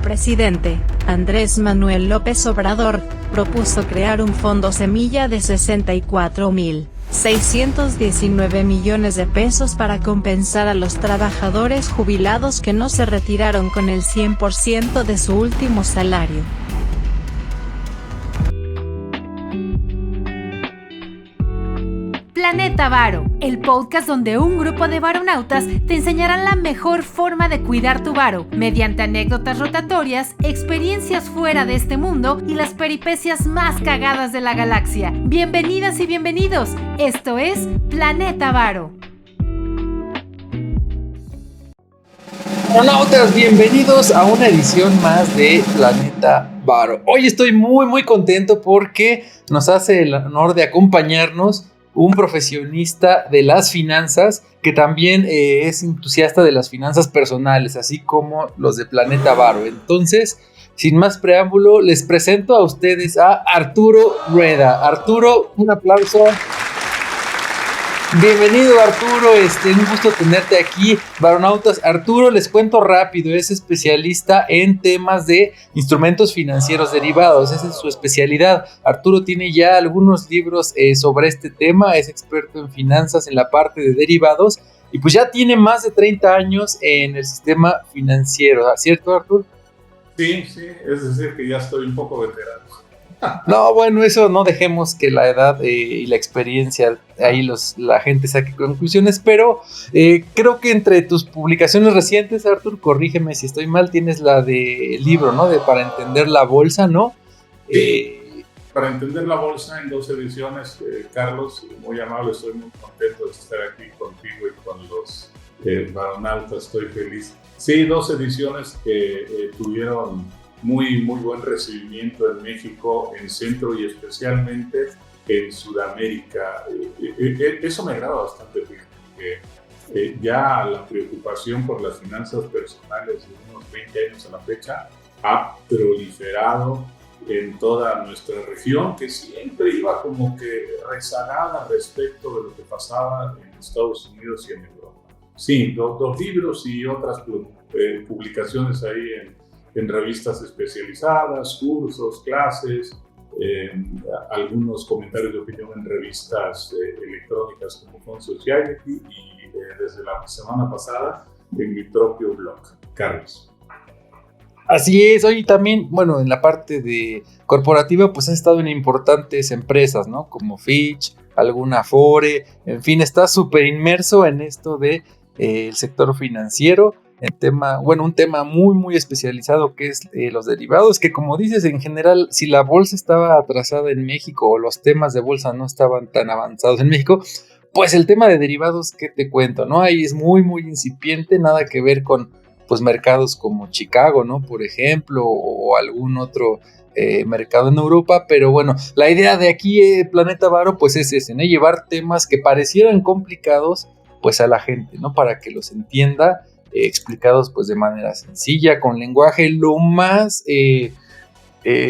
presidente, Andrés Manuel López Obrador, propuso crear un fondo semilla de 64.619 millones de pesos para compensar a los trabajadores jubilados que no se retiraron con el 100% de su último salario. Planeta Varo, el podcast donde un grupo de varonautas te enseñarán la mejor forma de cuidar tu varo, mediante anécdotas rotatorias, experiencias fuera de este mundo y las peripecias más cagadas de la galaxia. Bienvenidas y bienvenidos, esto es Planeta Varo. Varonautas, bienvenidos a una edición más de Planeta Varo. Hoy estoy muy contento porque nos hace el honor de acompañarnos un profesionista de las finanzas que también es entusiasta de las finanzas personales, así como los de Planeta Varo. Entonces, sin más preámbulo, les presento a ustedes a Arturo Rueda. Arturo, un aplauso. Bienvenido, Arturo, un gusto tenerte aquí. Varonautas, Arturo, les cuento rápido, es especialista en temas de instrumentos financieros derivados, esa es su especialidad. Arturo tiene ya algunos libros sobre este tema, es experto en finanzas en la parte de derivados y pues ya tiene más de 30 años en el sistema financiero, ¿cierto, Arturo? Sí, es decir que ya estoy un poco veterano. No, bueno, eso no dejemos que la edad y la experiencia ahí la gente saque conclusiones, pero creo que entre tus publicaciones recientes, Artur, corrígeme si estoy mal, tienes la de libro, ¿no? De Para entender la bolsa, ¿no? Sí, Para entender la bolsa en 2 ediciones, Carlos, muy amable, estoy muy contento de estar aquí contigo y con los varonautas, estoy feliz. Sí, 2 ediciones que tuvieron muy buen recibimiento en México, en Centro y especialmente en Sudamérica. Eso me agrada bastante, porque ya la preocupación por las finanzas personales de unos 20 años a la fecha ha proliferado en toda nuestra región, que siempre iba como que rezagada respecto de lo que pasaba en Estados Unidos y en Europa. Sí, 2 libros y otras publicaciones ahí en revistas especializadas, cursos, clases, algunos comentarios de opinión en revistas electrónicas como Fund Society y desde la semana pasada en mi propio blog, Carlos. Así es, hoy también, bueno, en la parte de corporativa, pues has estado en importantes empresas, ¿no? Como Fitch, alguna Afore, en fin, estás súper inmerso en esto de el sector financiero. Un tema muy especializado que es los derivados, que como dices, en general, si la bolsa estaba atrasada en México o los temas de bolsa no estaban tan avanzados en México, pues el tema de derivados, ¿qué te cuento? ¿No? Ahí es muy incipiente, nada que ver con pues mercados como Chicago, ¿no? Por ejemplo, o algún otro mercado en Europa, pero bueno, la idea de aquí, Planeta Varo, pues es ese, ¿no? Llevar temas que parecieran complicados, pues a la gente, ¿no? Para que los entienda, explicados pues de manera sencilla, con lenguaje lo más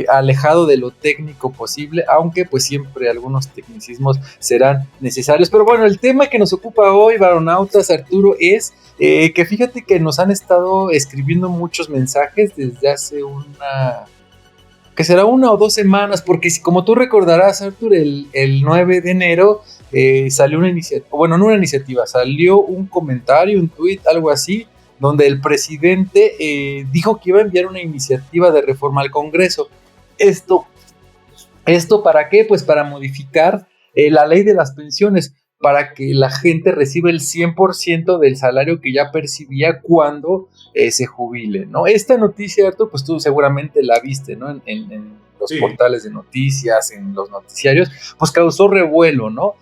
alejado de lo técnico posible, aunque pues siempre algunos tecnicismos serán necesarios. Pero bueno, el tema que nos ocupa hoy, varonautas, Arturo, es que fíjate que nos han estado escribiendo muchos mensajes desde hace que será 1 o 2 semanas, porque como tú recordarás, Arturo, el 9 de enero salió una iniciativa, bueno, no una iniciativa, salió un comentario, un tweet, algo así, donde el presidente dijo que iba a enviar una iniciativa de reforma al Congreso. ¿Esto para qué? Pues para modificar la ley de las pensiones, para que la gente reciba el 100% del salario que ya percibía cuando se jubile, ¿no? Esta noticia, Arturo, pues tú seguramente la viste, ¿no? En los portales de noticias, en los noticiarios, pues causó revuelo, ¿no?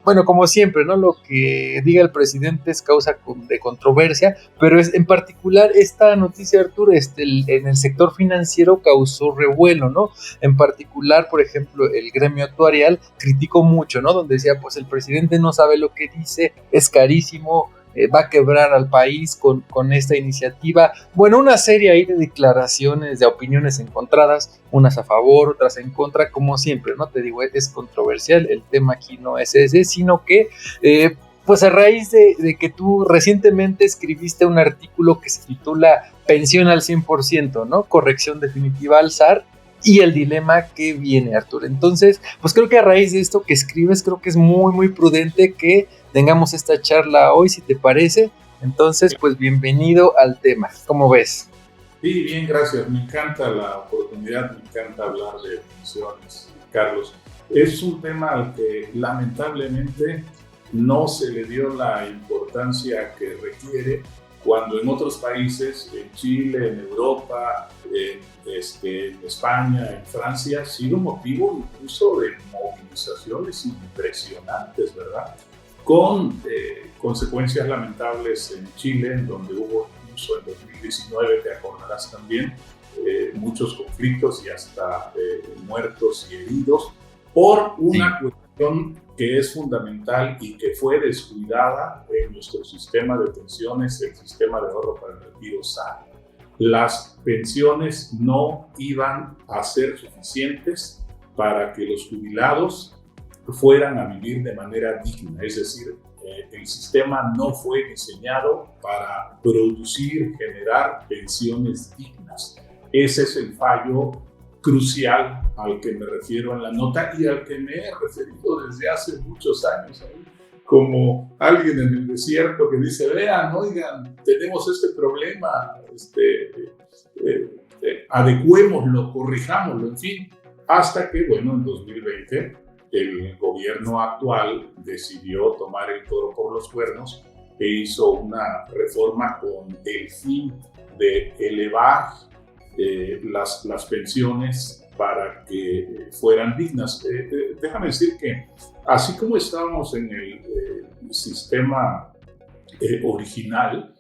Bueno, como siempre, ¿no? Lo que diga el presidente es causa de controversia, pero en particular esta noticia, Arturo, en el sector financiero causó revuelo, ¿no? En particular, por ejemplo, el gremio actuarial criticó mucho, ¿no? Donde decía, pues el presidente no sabe lo que dice, es carísimo, va a quebrar al país con esta iniciativa. Bueno, una serie ahí de declaraciones, de opiniones encontradas, unas a favor, otras en contra, como siempre, ¿no? Te digo, es controversial, el tema aquí no es ese, sino que pues a raíz de que tú recientemente escribiste un artículo que se titula pensión al 100%, ¿no? Corrección definitiva al SAR y el dilema que viene, Arturo. Entonces, pues creo que a raíz de esto que escribes, creo que es muy, muy prudente que tengamos esta charla hoy, si te parece. Entonces, pues bienvenido al tema. ¿Cómo ves? Sí, bien, gracias. Me encanta la oportunidad, me encanta hablar de pensiones, Carlos. Es un tema al que lamentablemente no se le dio la importancia que requiere cuando en otros países, en Chile, en Europa, en España, en Francia, ha sido motivo incluso de movilizaciones impresionantes, ¿verdad? Con consecuencias lamentables en Chile, en donde hubo incluso en 2019, te acordarás también, muchos conflictos y hasta muertos y heridos por una cuestión que es fundamental y que fue descuidada en nuestro sistema de pensiones, el sistema de ahorro para el retiro SAR. Las pensiones no iban a ser suficientes para que los jubilados fueran a vivir de manera digna, es decir, el sistema no fue diseñado para producir, generar pensiones dignas. Ese es el fallo crucial al que me refiero en la nota y al que me he referido desde hace muchos años, como alguien en el desierto que dice, vean, oigan, tenemos este problema, adecuémoslo, corrijámoslo, en fin, hasta que, bueno, en 2020 el gobierno actual decidió tomar el toro por los cuernos e hizo una reforma con el fin de elevar las pensiones para que fueran dignas. Déjame decir que así como estábamos en el sistema original,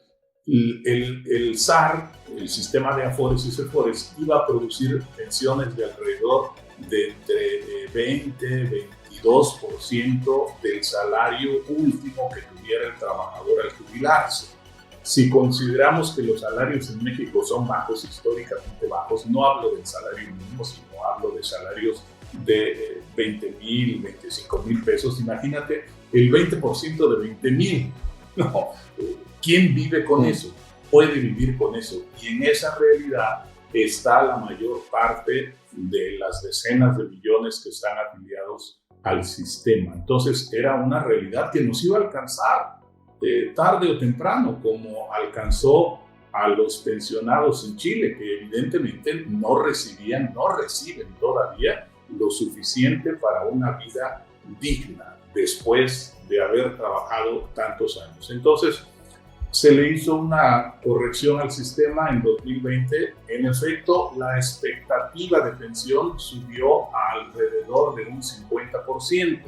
el SAR, el sistema de Afores y Cefores, iba a producir pensiones de alrededor de entre 20-22% del salario último que tuviera el trabajador al jubilarse. Si consideramos que los salarios en México son bajos, históricamente bajos, no hablo del salario mínimo, sino hablo de salarios de 20,000, 25,000 pesos. Imagínate el 20% de 20,000. No, ¿quién vive con eso? Puede vivir con eso. Y en esa realidad está la mayor parte de las decenas de millones que están afiliados al sistema. Entonces era una realidad que nos iba a alcanzar tarde o temprano, como alcanzó a los pensionados en Chile, que evidentemente no reciben todavía lo suficiente para una vida digna después de haber trabajado tantos años. Entonces, se le hizo una corrección al sistema en 2020. En efecto, la expectativa de pensión subió a alrededor de un 50%.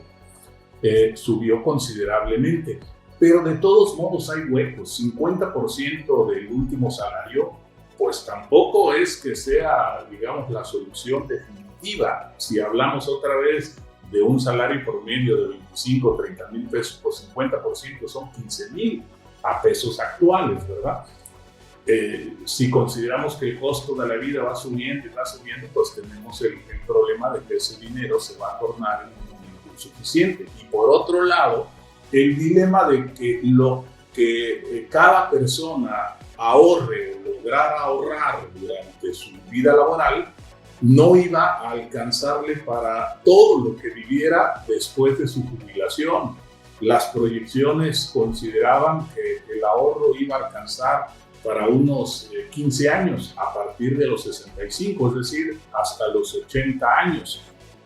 Subió considerablemente. Pero de todos modos hay huecos. 50% del último salario, pues tampoco es que sea, digamos, la solución definitiva. Si hablamos otra vez de un salario promedio de 25, 30 mil pesos, pues 50% son 15,000 a pesos actuales, ¿verdad? Si consideramos que el costo de la vida va subiendo, pues tenemos el problema de que ese dinero se va a tornar en un momento insuficiente. Y por otro lado, el dilema de que lo que cada persona ahorre o lograr ahorrar durante su vida laboral no iba a alcanzarle para todo lo que viviera después de su jubilación. Las proyecciones consideraban que el ahorro iba a alcanzar para unos 15 años a partir de los 65, es decir, hasta los 80 años.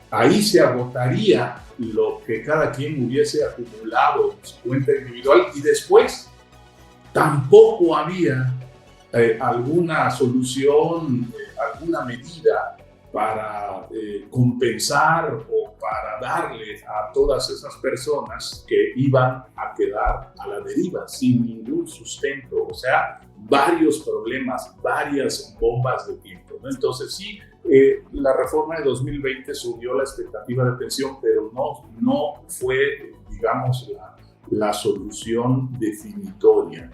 Ahí se agotaría lo que cada quien hubiese acumulado en su cuenta individual y después tampoco había alguna solución, alguna medida para compensar o para darle a todas esas personas que iban a quedar a la deriva sin ningún sustento. O sea, varios problemas, varias bombas de tiempo, ¿no? Entonces sí, la reforma de 2020 subió la expectativa de pensión, pero no fue, digamos, la solución definitoria.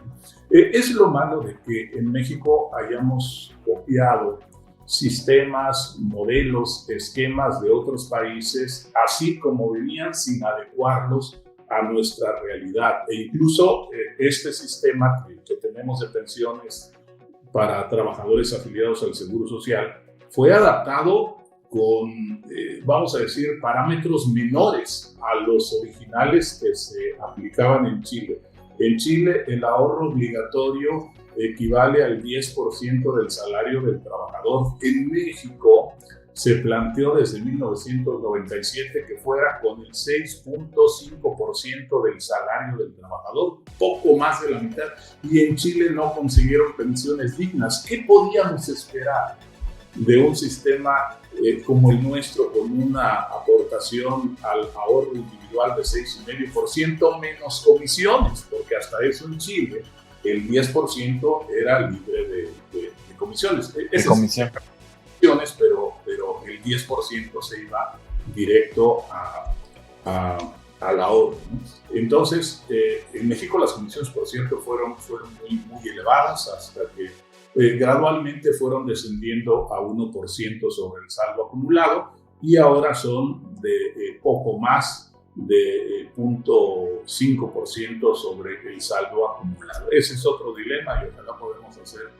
Es lo malo de que en México hayamos copiado sistemas, modelos, esquemas de otros países, así como venían sin adecuarlos a nuestra realidad. E incluso este sistema que tenemos de pensiones para trabajadores afiliados al Seguro Social fue adaptado con, vamos a decir, parámetros menores a los originales que se aplicaban en Chile. En Chile, el ahorro obligatorio equivale al 10% del salario del trabajador. En México se planteó desde 1997 que fuera con el 6.5% del salario del trabajador, poco más de la mitad, y en Chile no consiguieron pensiones dignas. ¿Qué podíamos esperar de un sistema como el nuestro, con una aportación al ahorro individual de 6,5% menos comisiones? Porque hasta eso en Chile el 10% era libre de comisiones. De comisión. Pero el 10% se iba directo al ahorro, ¿no? Entonces, en México las comisiones, por cierto, fueron muy elevadas hasta que gradualmente fueron descendiendo a 1% sobre el saldo acumulado y ahora son de poco más de 0.5% sobre el saldo acumulado. Ese es otro dilema y ojalá podemos hacer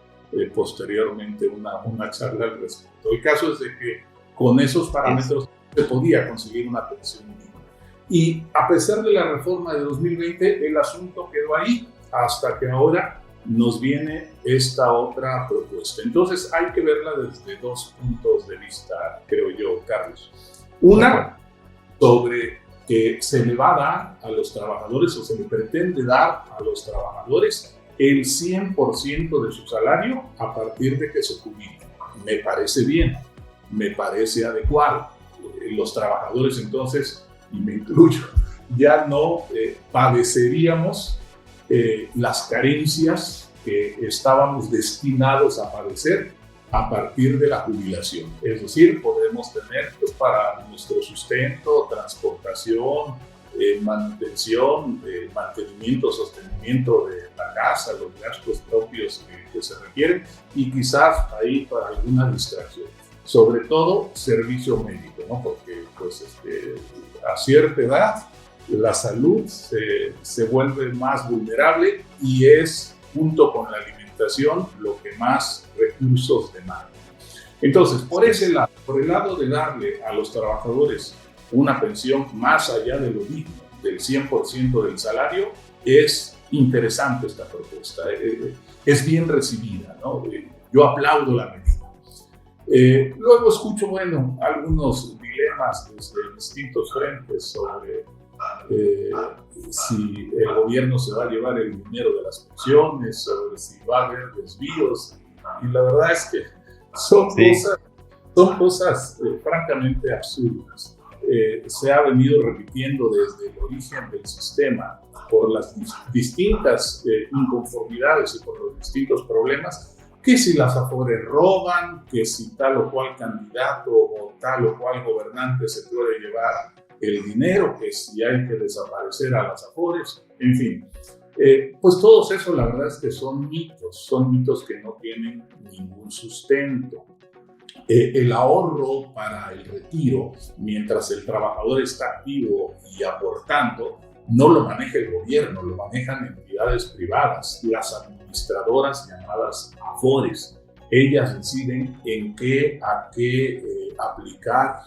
posteriormente una charla al respecto. El caso es de que con esos parámetros se podía conseguir una pensión mínima. Y a pesar de la reforma de 2020, el asunto quedó ahí hasta que ahora nos viene esta otra propuesta. Entonces hay que verla desde dos puntos de vista, creo yo, Carlos. Una, sobre que se le va a dar a los trabajadores o se le pretende dar a los trabajadores el 100% de su salario a partir de que se jubilen. Me parece bien, me parece adecuado. Los trabajadores entonces, y me incluyo, ya no padeceríamos las carencias que estábamos destinados a padecer a partir de la jubilación. Es decir, podemos tener pues, para nuestro sustento, transportación, manutención, mantenimiento, sostenimiento de la casa, los gastos propios que se requieren y quizás ahí para alguna distracción. Sobre todo servicio médico, ¿no? Porque pues, a cierta edad la salud se vuelve más vulnerable y es, junto con la alimentación, lo que más recursos demanda. Entonces, por ese lado, por el lado de darle a los trabajadores una pensión más allá de lo digno, del 100% del salario, es interesante esta propuesta, es bien recibida, ¿no? Yo aplaudo la medida. Luego escucho, bueno, algunos dilemas desde distintos frentes sobre si el gobierno se va a llevar el dinero de las pensiones, sobre si va a haber desvíos, y la verdad es que son cosas francamente absurdas. Se ha venido repitiendo desde el origen del sistema por las distintas inconformidades y por los distintos problemas, que si las Afores roban, que si tal o cual candidato o tal o cual gobernante se puede llevar el dinero, que si hay que desaparecer a las Afores, en fin. Pues todos esos la verdad es que son mitos que no tienen ningún sustento. El ahorro para el retiro, mientras el trabajador está activo y aportando, no lo maneja el gobierno, lo manejan entidades privadas, las administradoras llamadas Afores. Ellas deciden a qué aplicar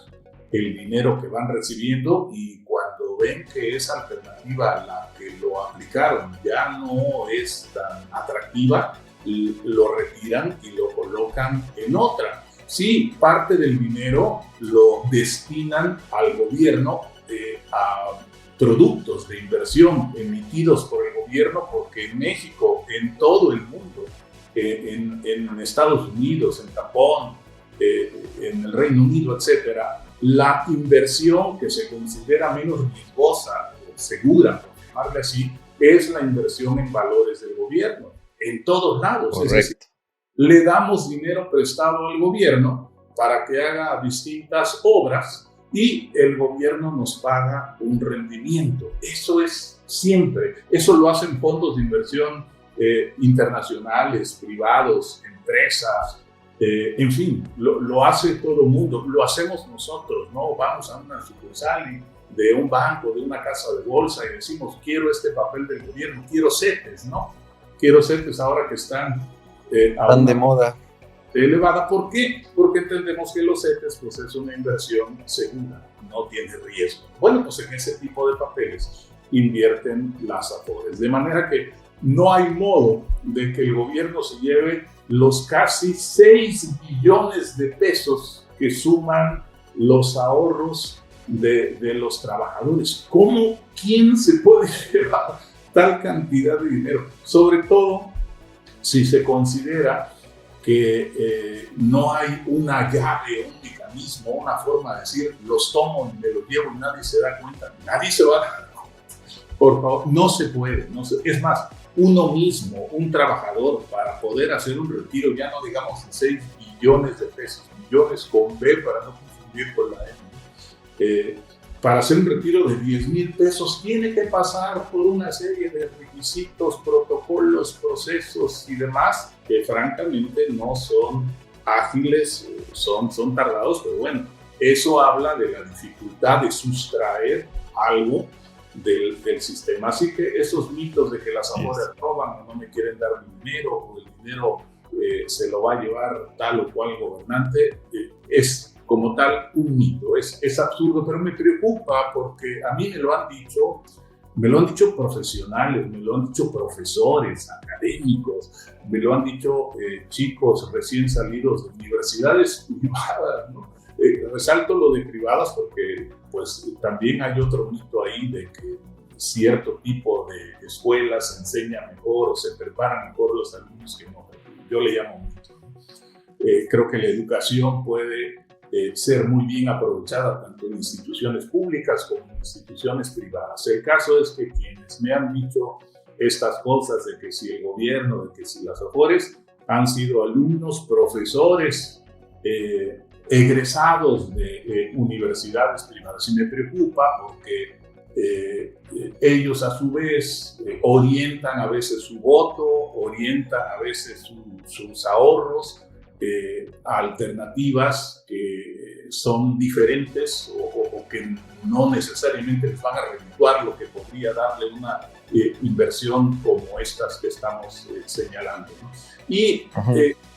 el dinero que van recibiendo y cuando ven que esa alternativa a la que lo aplicaron ya no es tan atractiva, lo retiran y lo colocan en otra. Sí, parte del dinero lo destinan al gobierno a productos de inversión emitidos por el gobierno, porque en México, en todo el mundo, en Estados Unidos, en Japón, en el Reino Unido, etcétera, la inversión que se considera menos riesgosa o segura, por llamarle así, es la inversión en valores del gobierno, en todos lados. Correcto. Es decir, le damos dinero prestado al gobierno para que haga distintas obras y el gobierno nos paga un rendimiento. Eso es siempre. Eso lo hacen fondos de inversión internacionales, privados, empresas, en fin, lo hace todo el mundo. Lo hacemos nosotros, ¿no? Vamos a una sucursal de un banco, de una casa de bolsa y decimos, quiero este papel del gobierno, quiero CETES, ¿no? Quiero CETES ahora que están tan de moda. Elevada. ¿Por qué? Porque entendemos que los CETES pues, es una inversión segura, no tiene riesgo. Bueno, pues en ese tipo de papeles invierten las AFORES, de manera que no hay modo de que el gobierno se lleve los casi 6 billones de pesos que suman los ahorros de los trabajadores. ¿Cómo? ¿Quién se puede llevar tal cantidad de dinero? Sobre todo si se considera que no hay una llave, un mecanismo, una forma de decir, los tomo y me los llevo y nadie se da cuenta, nadie se va a dar cuenta. Por favor, no se puede. Es más, uno mismo, un trabajador, para poder hacer un retiro, ya no digamos de 6 billones de pesos, millones con B para no confundir con la M, para hacer un retiro de 10,000 pesos tiene que pasar por una serie de requisitos, protocolos, procesos y demás que francamente no son ágiles, son tardados, pero bueno, eso habla de la dificultad de sustraer algo del sistema. Así que esos mitos de que las AFORES roban o no me quieren dar dinero o el dinero se lo va a llevar tal o cual gobernante, es como tal un mito, es absurdo, pero me preocupa porque a mí me lo han dicho profesionales, me lo han dicho profesores, académicos, me lo han dicho chicos recién salidos de universidades privadas, ¿no? Resalto lo de privadas porque pues también hay otro mito ahí de que cierto tipo de escuelas se enseña mejor o se preparan mejor los alumnos que no. Yo le llamo mito, ¿no? Creo que la educación puede ser muy bien aprovechada tanto en instituciones públicas como en instituciones privadas. El caso es que quienes me han dicho estas cosas de que si el gobierno, de que si las AFORES han sido alumnos, profesores, egresados de universidades privadas. Y me preocupa porque ellos a su vez orientan a veces su voto, orientan a veces sus ahorros a alternativas que son diferentes o que no necesariamente les van a redituar lo que podría darle una inversión como estas que estamos señalando, ¿no? Y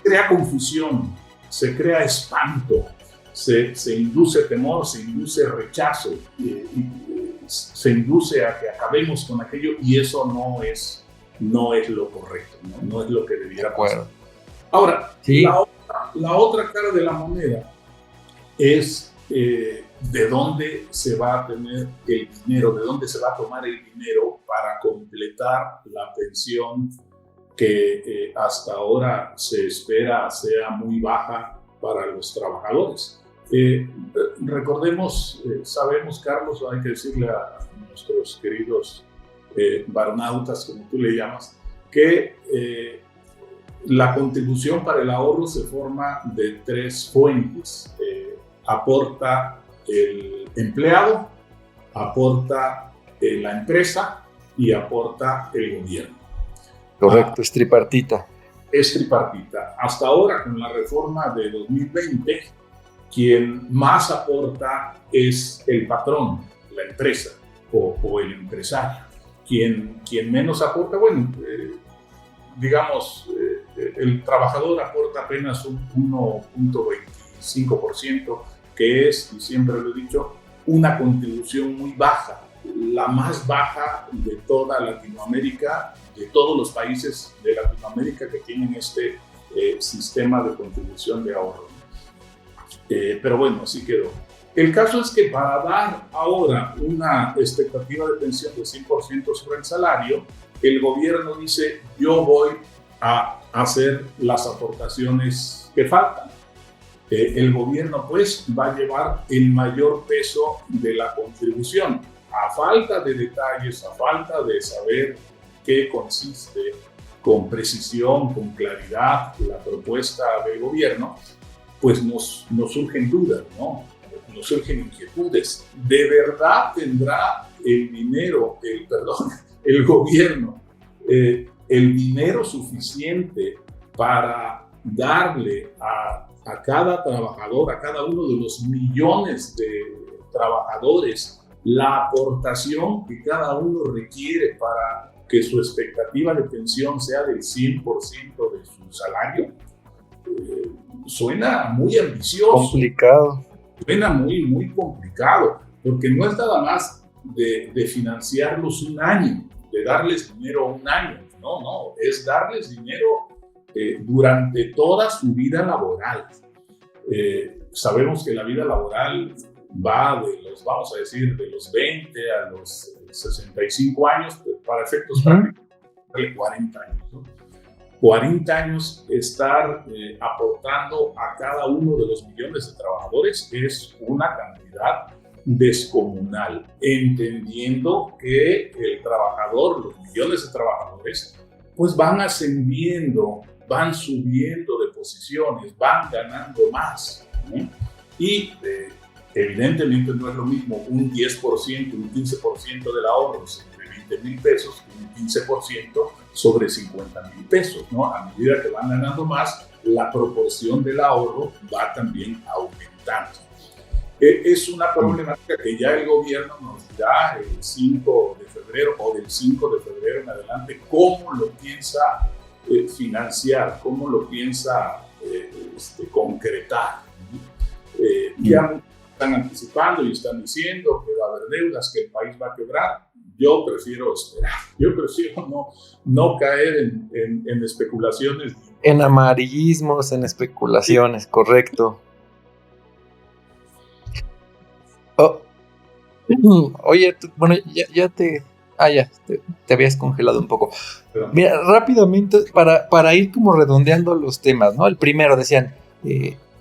crea confusión, se crea espanto, se induce temor, se induce rechazo, se induce a que acabemos con aquello y eso no es lo correcto, no es lo que debiera pasar. Ahora, sí. La otra cara de la moneda es de dónde se va a tener el dinero, de dónde se va a tomar el dinero para completar la pensión que hasta ahora se espera sea muy baja para los trabajadores. Recordemos, sabemos, Carlos, hay que decirle a nuestros queridos baronautas, como tú le llamas, que la contribución para el ahorro se forma de 3 fuentes. Aporta el empleado, aporta la empresa y aporta el gobierno. Correcto, es tripartita. Es tripartita. Hasta ahora, con la reforma de 2020, quien más aporta es el patrón, la empresa o el empresario. Quien menos aporta, bueno, digamos, el trabajador aporta apenas un 1.25%, que es, y siempre lo he dicho, una contribución muy baja, la más baja de toda Latinoamérica, de todos los países de Latinoamérica que tienen este sistema de contribución de ahorro. Pero bueno, así quedó. El caso es que para dar ahora una expectativa de pensión de 100% sobre el salario, el gobierno dice, yo voy a hacer las aportaciones que faltan. El gobierno pues va a llevar el mayor peso de la contribución. A falta de detalles, a falta de saber qué consiste con precisión, con claridad la propuesta del gobierno, pues nos surgen dudas, ¿no? Nos surgen inquietudes. ¿De verdad tendrá el dinero, el gobierno, el dinero suficiente para darle a cada trabajador, a cada uno de los millones de trabajadores, la aportación que cada uno requiere para que su expectativa de pensión sea del 100% de su salario, suena muy ambicioso. Complicado. Suena muy, muy complicado, porque no es nada más de financiarlos un año, de darles dinero un año. No, es darles dinero durante toda su vida laboral. Sabemos que la vida laboral va vamos a decir, de los 20 a los 65 años, para efectos prácticos, de 40 años, ¿no? 40 años estar aportando a cada uno de los millones de trabajadores es una cantidad descomunal, entendiendo que el trabajador, los millones de trabajadores, pues van ascendiendo, van subiendo de posiciones, van ganando más, ¿no? Y evidentemente no es lo mismo un 10%, un 15% del ahorro sobre 20,000 pesos que un 15% sobre 50,000 pesos, ¿no? A medida que van ganando más, la proporción del ahorro va también aumentando. Es una problemática que ya el gobierno nos dirá el 5 de febrero o del 5 de febrero en adelante cómo lo piensa financiar, cómo lo piensa concretar. Ya están anticipando y están diciendo que va a haber deudas, que el país va a quebrar. Yo prefiero esperar, yo prefiero no caer en especulaciones. En amarillismos, en especulaciones, correcto. Oh. Oye, bueno, ya te habías congelado un poco. Perdón. Mira, rápidamente, para ir como redondeando los temas, ¿no? El primero decían,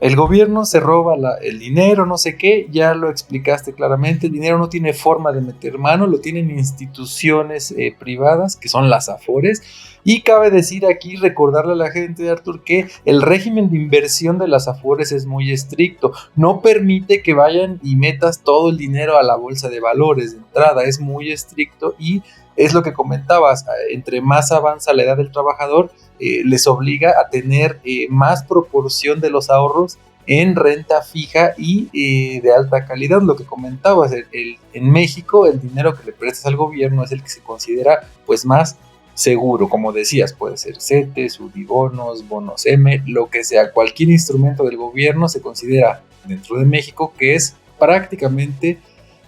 el gobierno se roba el dinero, no sé qué, ya lo explicaste claramente, el dinero no tiene forma de meter mano, lo tienen instituciones privadas, que son las Afores, y cabe decir aquí, recordarle a la gente, Artur, que el régimen de inversión de las Afores es muy estricto, no permite que vayan y metas todo el dinero a la bolsa de valores de entrada, es muy estricto y es lo que comentabas, entre más avanza la edad del trabajador, les obliga a tener más proporción de los ahorros en renta fija y de alta calidad. Lo que comentabas, en México el dinero que le prestas al gobierno es el que se considera pues más seguro, como decías, puede ser CETES, UDIbonos, bonos M, lo que sea, cualquier instrumento del gobierno se considera dentro de México que es prácticamente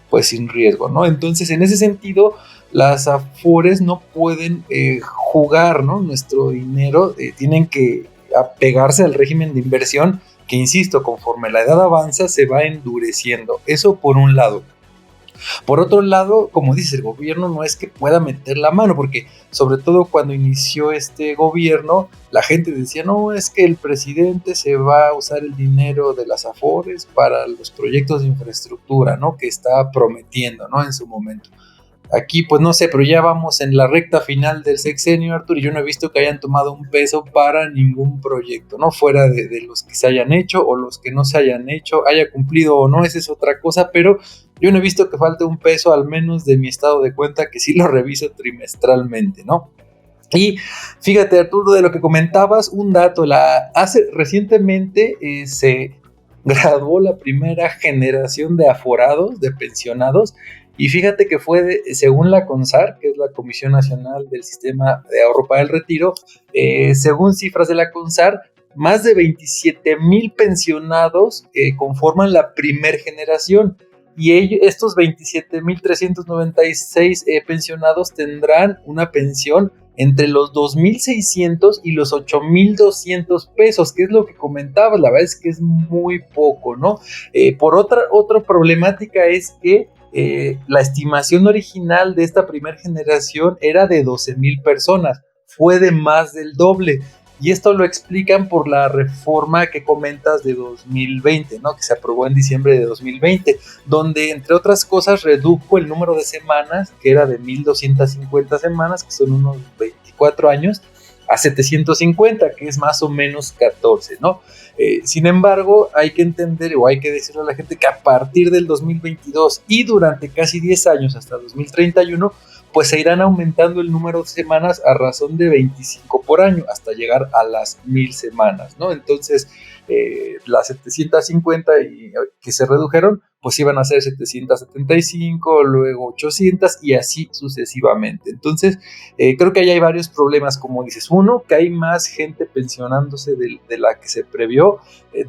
pues sin riesgo, ¿no? Entonces, en ese sentido, las Afores no pueden jugar, ¿no? Nuestro dinero, tienen que apegarse al régimen de inversión que, insisto, conforme la edad avanza se va endureciendo. Eso por un lado. Por otro lado, como dices, el gobierno no es que pueda meter la mano, porque sobre todo cuando inició este gobierno, la gente decía, no, es que el presidente se va a usar el dinero de las Afores para los proyectos de infraestructura, ¿no? Que está prometiendo, ¿no? En su momento. Aquí, pues no sé, pero ya vamos en la recta final del sexenio, Artur, y yo no he visto que hayan tomado un peso para ningún proyecto, ¿no? Fuera de los que se hayan hecho o los que no se hayan hecho, haya cumplido o no, esa es otra cosa, pero yo no he visto que falte un peso, al menos de mi estado de cuenta, que sí lo reviso trimestralmente, ¿no? Y fíjate, Arturo, de lo que comentabas, un dato, recientemente se graduó la primera generación de aforados, de pensionados, y fíjate que fue, según la CONSAR, que es la Comisión Nacional del Sistema de Ahorro para el Retiro, según cifras de la CONSAR, más de 27,000 pensionados conforman la primer generación, y estos 27,396 pensionados tendrán una pensión entre los 2,600 y los 8,200 pesos, que es lo que comentabas, la verdad es que es muy poco, ¿no? Por otra problemática es que la estimación original de esta primera generación era de 12,000 personas, fue de más del doble, y esto lo explican por la reforma que comentas de 2020, ¿no? Que se aprobó en diciembre de 2020, donde entre otras cosas redujo el número de semanas, que era de 1,250 semanas, que son unos 24 años, a 750, que es más o menos 14, ¿no? Sin embargo, hay que entender o hay que decirle a la gente que a partir del 2022 y durante casi 10 años hasta 2031, pues se irán aumentando el número de semanas a razón de 25 por año hasta llegar a las 1,000 semanas, ¿no? Entonces, las 750 que se redujeron, pues iban a ser 775, luego 800 y así sucesivamente. Entonces, creo que ahí hay varios problemas, como dices. Uno, que hay más gente pensionándose de la que se previó.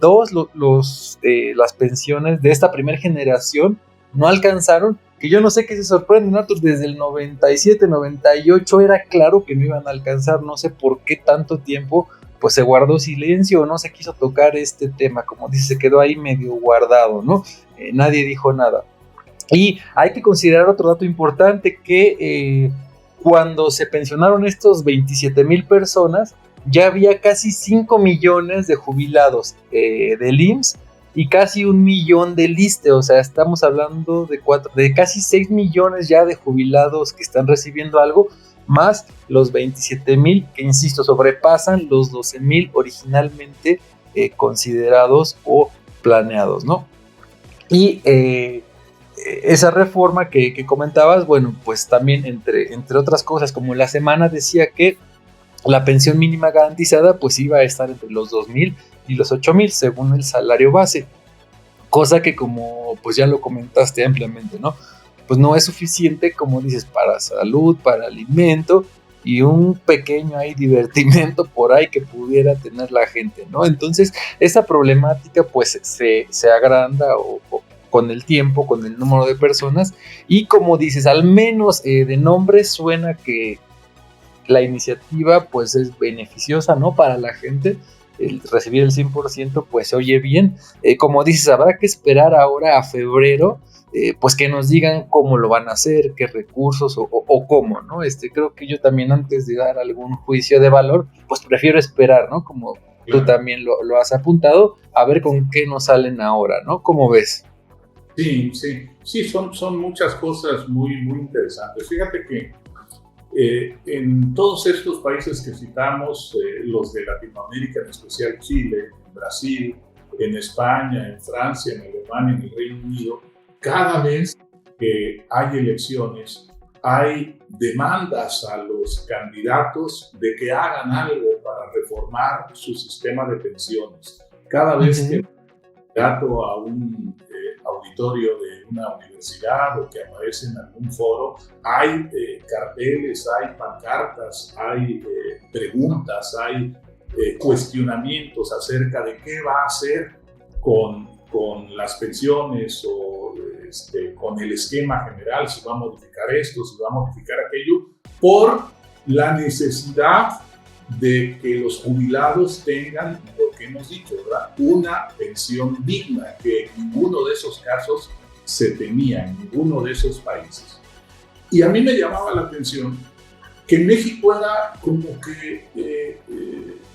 Dos, las pensiones de esta primera generación no alcanzaron, que yo no sé qué se sorprenden, Arthur, desde el 97, 98 era claro que no iban a alcanzar, no sé por qué tanto tiempo pues se guardó silencio, no se quiso tocar este tema, como dice, se quedó ahí medio guardado, ¿no? Nadie dijo nada. Y hay que considerar otro dato importante, que cuando se pensionaron estos 27,000 personas, ya había casi 5 millones de jubilados del IMSS y casi 1 millón del ISSSTE, o sea, estamos hablando de casi 6 millones ya de jubilados que están recibiendo algo, más los 27,000 que, insisto, sobrepasan los 12,000 originalmente considerados o planeados, ¿no? Y esa reforma que comentabas, bueno, pues también entre otras cosas, como la semana decía que la pensión mínima garantizada pues iba a estar entre los 2,000 y los 8,000 según el salario base, cosa que, como pues ya lo comentaste ampliamente, ¿no? Pues no es suficiente, como dices, para salud, para alimento y un pequeño ahí divertimento por ahí que pudiera tener la gente, ¿no? Entonces, esta problemática pues se agranda con el tiempo, con el número de personas, y como dices, al menos de nombre suena que la iniciativa pues es beneficiosa, ¿no? Para la gente. El recibir el 100% pues se oye bien. Como dices, habrá que esperar ahora a febrero, pues que nos digan cómo lo van a hacer, qué recursos o cómo, ¿no? Creo que yo también, antes de dar algún juicio de valor, pues prefiero esperar, ¿no? Como tú también lo has apuntado, a ver con qué nos salen ahora, ¿no? ¿Cómo ves? Sí, son muchas cosas muy interesantes. Fíjate que en todos estos países que citamos, los de Latinoamérica, en especial Chile, en Brasil, en España, en Francia, en Alemania, en el Reino Unido, cada vez que hay elecciones, hay demandas a los candidatos de que hagan algo para reformar su sistema de pensiones. Cada vez que candidato a un auditorio de una universidad o que aparece en algún foro, hay carteles, hay pancartas, hay preguntas, hay cuestionamientos acerca de qué va a hacer con las pensiones o con el esquema general, si va a modificar esto, si va a modificar aquello, por la necesidad de que los jubilados tengan, lo que hemos dicho, ¿verdad?, una pensión digna, que en ninguno de esos casos se tenía, en ninguno de esos países. Y a mí me llamaba la atención que México era como que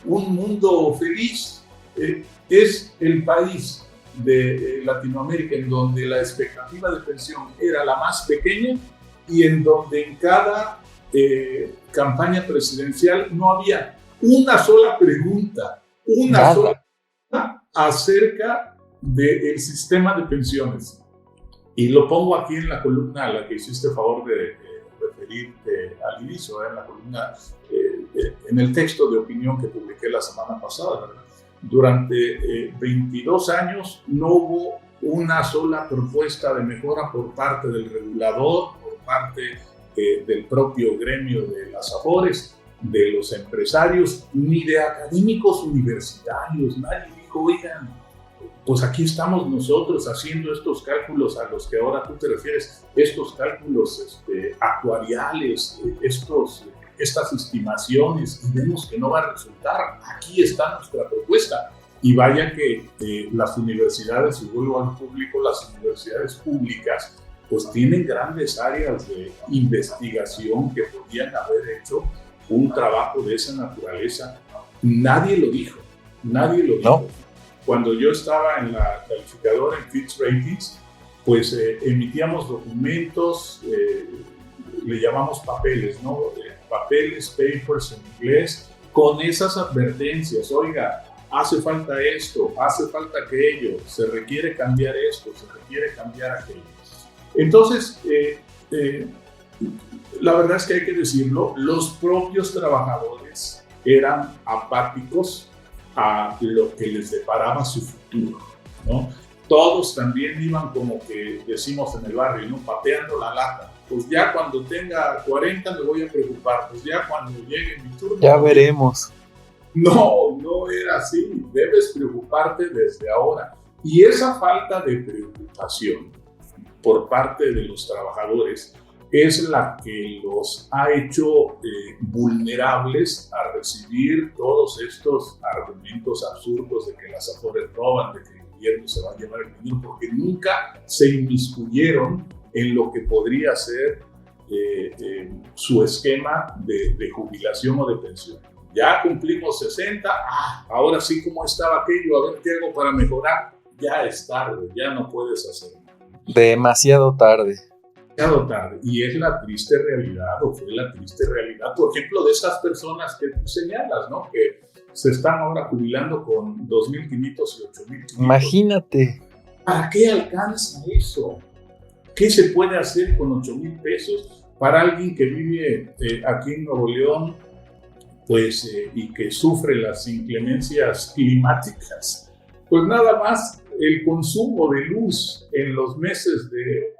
un mundo feliz. Es el país de Latinoamérica en donde la expectativa de pensión era la más pequeña y en donde en cada campaña presidencial no había una sola pregunta, sola acerca del sistema de pensiones. Y lo pongo aquí en la columna a la que hiciste favor de referirte al inicio, en la columna, en el texto de opinión que publiqué la semana pasada, ¿verdad? Durante 22 años no hubo una sola propuesta de mejora por parte del regulador, por parte del propio gremio de las AFORES, de los empresarios, ni de académicos universitarios. Nadie dijo, oigan, pues aquí estamos nosotros haciendo estos cálculos a los que ahora tú te refieres, estos cálculos actuariales, estas estimaciones, y vemos que no va a resultar. Aquí está nuestra propuesta. Y vaya que las universidades, y vuelvo al público, las universidades públicas, pues tienen grandes áreas de investigación que podrían haber hecho un trabajo de esa naturaleza. Nadie lo dijo, nadie lo dijo. ¿No? Cuando yo estaba en la calificadora en Fitch Ratings, pues emitíamos documentos, le llamamos papeles, ¿no? Papeles, papers en inglés, con esas advertencias. Oiga, hace falta esto, hace falta aquello, se requiere cambiar esto, se requiere cambiar aquello. Entonces, la verdad es que hay que decirlo, los propios trabajadores eran apáticos a lo que les deparaba su futuro, ¿no? todos también iban como que decimos en el barrio, ¿no? Pateando la lata. Pues ya cuando tenga 40 me voy a preocupar, pues ya cuando llegue mi turno. Ya veremos. No era así. Debes preocuparte desde ahora. Y esa falta de preocupación por parte de los trabajadores es la que los ha hecho vulnerables a recibir todos estos argumentos absurdos de que las Afores roban, de que el gobierno se va a llevar el dinero, porque nunca se inmiscuyeron en lo que podría ser su esquema de jubilación o de pensión. Ya cumplimos 60, ahora sí, ¿cómo estaba aquello? A ver qué hago para mejorar. Ya es tarde, ya no puedes hacerlo. Demasiado tarde. Demasiado tarde. Y es la triste realidad, o fue la triste realidad, por ejemplo, de estas personas que tú señalas, ¿no? Que se están ahora jubilando con 2.500 y 8.500. Imagínate. ¿Para qué alcanza eso? ¿Qué se puede hacer con 8,000 pesos para alguien que vive aquí en Nuevo León, pues, y que sufre las inclemencias climáticas? Pues nada más el consumo de luz en los meses de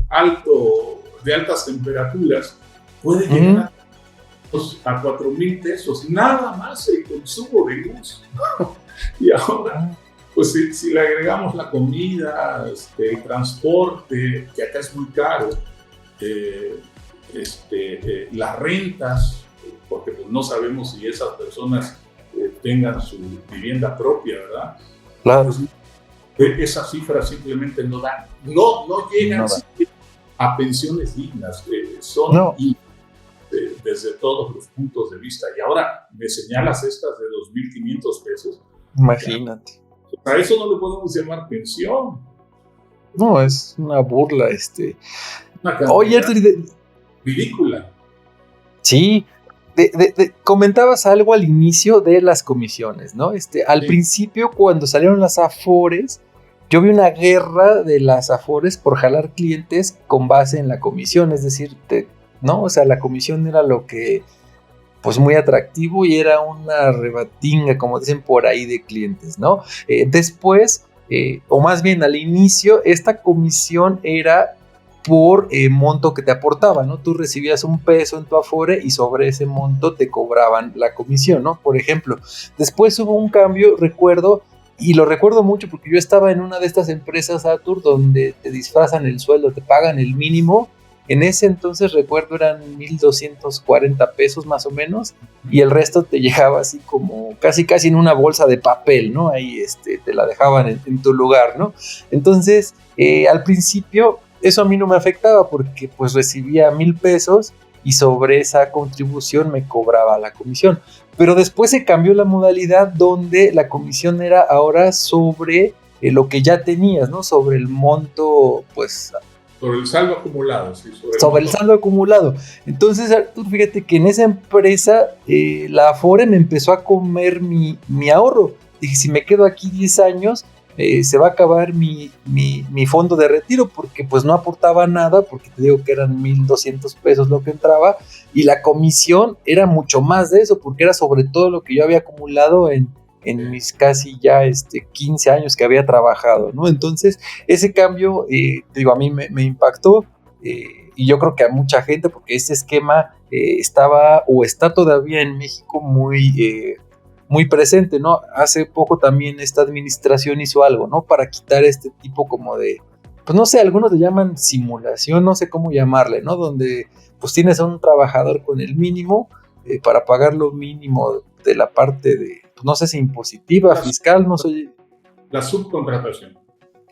altas temperaturas puede llegar a 4,000 pesos, nada más el consumo de luz. Y ahora, pues si le agregamos la comida, el transporte, que acá es muy caro, las rentas, porque pues no sabemos si esas personas tengan su vivienda propia, ¿verdad? Claro. Pues, esas cifras simplemente no dan, no llegan a pensiones dignas, son desde todos los puntos de vista. Y ahora me señalas estas de 2.500 pesos. Imagínate. A eso no le podemos llamar pensión. No, es una burla. Una cantidad Oye, ridícula. Sí. Comentabas algo al inicio de las comisiones, ¿no? Al principio, cuando salieron las Afores, yo vi una guerra de las Afores por jalar clientes con base en la comisión, es decir, ¿no? O sea, la comisión era lo que, pues, muy atractivo y era una rebatinga, como dicen por ahí, de clientes, ¿no? Después, o más bien al inicio, esta comisión era por monto que te aportaba, ¿no? Tú recibías $1 en tu Afore y sobre ese monto te cobraban la comisión, ¿no? Por ejemplo, después hubo un cambio, recuerdo, y lo recuerdo mucho porque yo estaba en una de estas empresas, Atur, donde te disfrazan el sueldo, te pagan el mínimo. En ese entonces, recuerdo, eran 1,240 pesos más o menos, y el resto te llegaba así como casi en una bolsa de papel, ¿no? Ahí te la dejaban en tu lugar, ¿no? Entonces, al principio, eso a mí no me afectaba porque pues recibía 1,000 pesos y sobre esa contribución me cobraba la comisión. Pero después se cambió la modalidad donde la comisión era ahora sobre lo que ya tenías, ¿no? Sobre el monto, pues... Sobre el saldo acumulado, sí. Sobre el saldo acumulado. Entonces, Artur, fíjate que en esa empresa la Afore me empezó a comer mi ahorro. Dije, si me quedo aquí 10 años... se va a acabar mi fondo de retiro porque pues no aportaba nada, porque te digo que eran 1,200 pesos lo que entraba y la comisión era mucho más de eso porque era sobre todo lo que yo había acumulado en mis casi ya 15 años que había trabajado, ¿no? Entonces ese cambio, te digo, a mí me impactó y yo creo que a mucha gente porque ese esquema estaba o está todavía en México muy presente, ¿no? Hace poco también esta administración hizo algo, ¿no? Para quitar este tipo como de, pues no sé, algunos le llaman simulación, no sé cómo llamarle, ¿no? Donde pues tienes a un trabajador con el mínimo para pagar lo mínimo de la parte de, pues no sé si impositiva, fiscal, no sé. La subcontratación.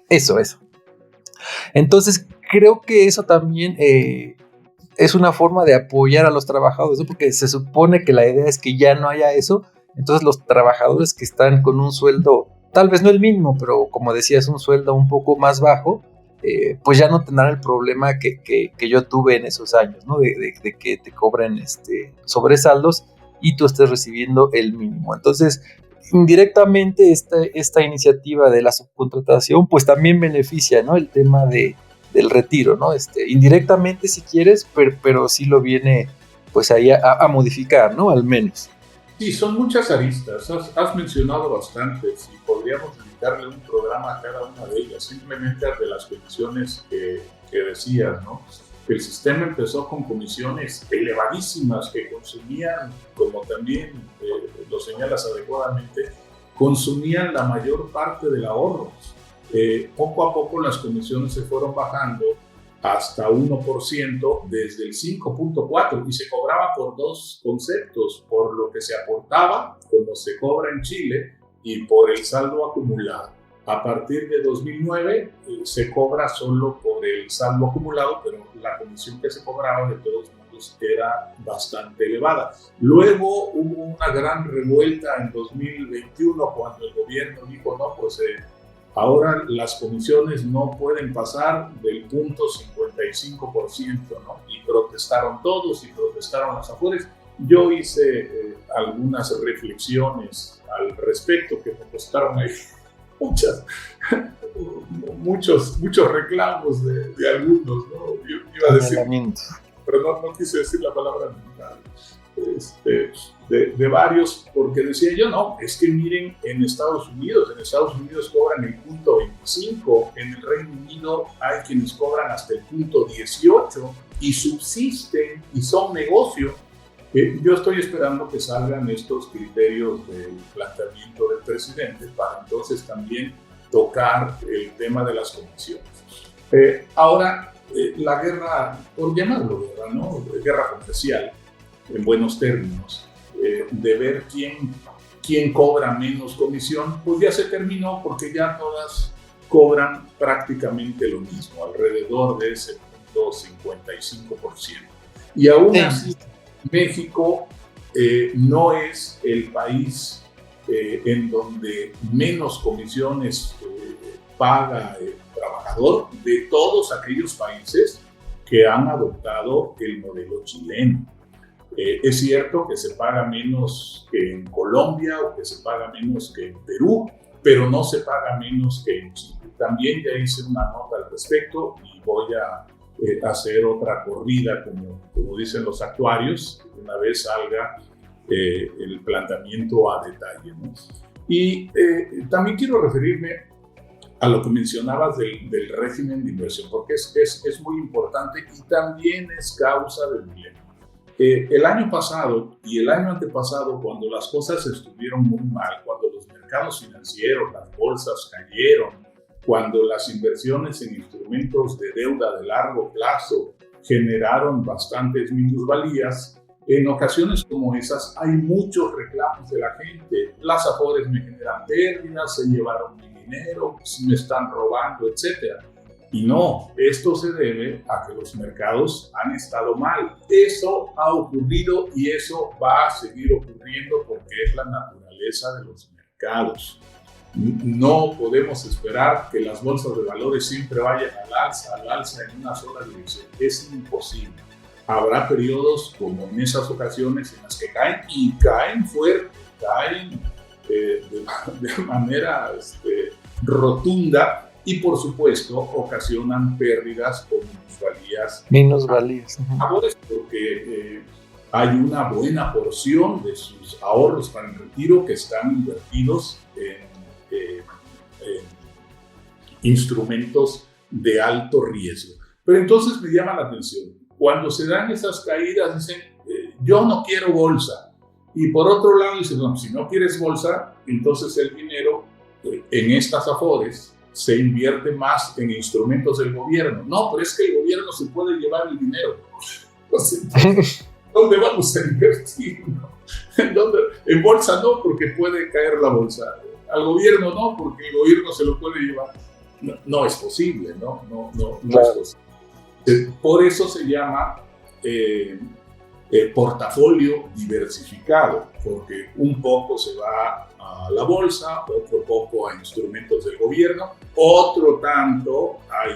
Eso. Entonces creo que eso también es una forma de apoyar a los trabajadores, ¿no? Porque se supone que la idea es que ya no haya eso. Entonces los trabajadores que están con un sueldo, tal vez no el mínimo, pero como decías, un sueldo un poco más bajo, pues ya no tendrán el problema que yo tuve en esos años, ¿no? De que te cobren sobresaldos y tú estés recibiendo el mínimo. Entonces, indirectamente esta iniciativa de la subcontratación, pues también beneficia, ¿no? El tema del retiro, ¿no? Indirectamente si quieres, pero sí lo viene pues ahí a modificar, ¿no? Al menos. Sí, son muchas aristas, has mencionado bastantes y podríamos dedicarle un programa a cada una de ellas, simplemente de las comisiones que decías, ¿no? El sistema empezó con comisiones elevadísimas que consumían, como también lo señalas adecuadamente, consumían la mayor parte del ahorro. Poco a poco las comisiones se fueron bajando hasta 1% desde el 5.4% y se cobraba por dos conceptos, por lo que se aportaba, como se cobra en Chile, y por el saldo acumulado. A partir de 2009 se cobra solo por el saldo acumulado, pero la comisión que se cobraba de todos modos era bastante elevada. Luego hubo una gran revuelta en 2021 cuando el gobierno dijo, no, pues ahora las comisiones no pueden pasar del 0.55%, ¿no? Y protestaron todos y protestaron las Afores. Yo hice algunas reflexiones al respecto que me costaron ahí muchos reclamos de algunos, ¿no? Yo iba a decir, pero no quise decir la palabra nunca. De varios, porque decía yo, no, es que miren en Estados Unidos cobran el 0.25, en el Reino Unido hay quienes cobran hasta el 0.18 y subsisten y son negocio. Yo estoy esperando que salgan estos criterios del planteamiento del presidente para entonces también tocar el tema de las comisiones. Ahora, la guerra, por llamarlo guerra, ¿no? Guerra comercial, en buenos términos, de ver quién cobra menos comisión, pues ya se terminó porque ya todas cobran prácticamente lo mismo, alrededor de ese 0.55%. Y aún así, México no es el país en donde menos comisiones paga el trabajador de todos aquellos países que han adoptado el modelo chileno. Es cierto que se paga menos que en Colombia o que se paga menos que en Perú, pero no se paga menos que en Chile. También ya hice una nota al respecto y voy a hacer otra corrida, como dicen los actuarios, una vez salga el planteamiento a detalle, ¿no? Y también quiero referirme a lo que mencionabas del régimen de inversión, porque es muy importante y también es causa del dilema. El año pasado y el año antepasado, cuando las cosas estuvieron muy mal, cuando los mercados financieros, las bolsas cayeron, cuando las inversiones en instrumentos de deuda de largo plazo generaron bastantes minusvalías, en ocasiones como esas hay muchos reclamos de la gente. Las Afores me generan pérdidas, se llevaron mi dinero, me están robando, etc. Y no, esto se debe a que los mercados han estado mal. Eso ha ocurrido y eso va a seguir ocurriendo porque es la naturaleza de los mercados. No podemos esperar que las bolsas de valores siempre vayan al alza en una sola dirección. Es imposible. Habrá periodos como en esas ocasiones en las que caen y caen fuerte, caen de manera rotunda y por supuesto ocasionan pérdidas con minusvalías. Ahora porque hay una buena porción de sus ahorros para el retiro que están invertidos en instrumentos de alto riesgo. Pero entonces me llama la atención, cuando se dan esas caídas dicen, yo no quiero bolsa. Y por otro lado dicen, no, si no quieres bolsa, entonces el dinero en estas Afores se invierte más en instrumentos del gobierno. No, pero es que el gobierno se puede llevar el dinero. Entonces, ¿dónde vamos a invertir? En bolsa no, porque puede caer la bolsa. Al gobierno no, porque el gobierno se lo puede llevar. No es posible, no es posible. Por eso se llama portafolio diversificado, porque un poco se va a la bolsa, otro poco a instrumentos del gobierno, otro tanto a a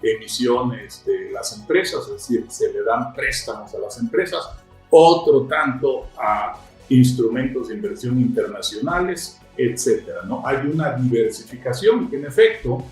emisiones de las empresas, es decir, se le dan préstamos a las empresas, otro tanto a instrumentos de inversión internacionales, etcétera, ¿no? Hay una diversificación que en efecto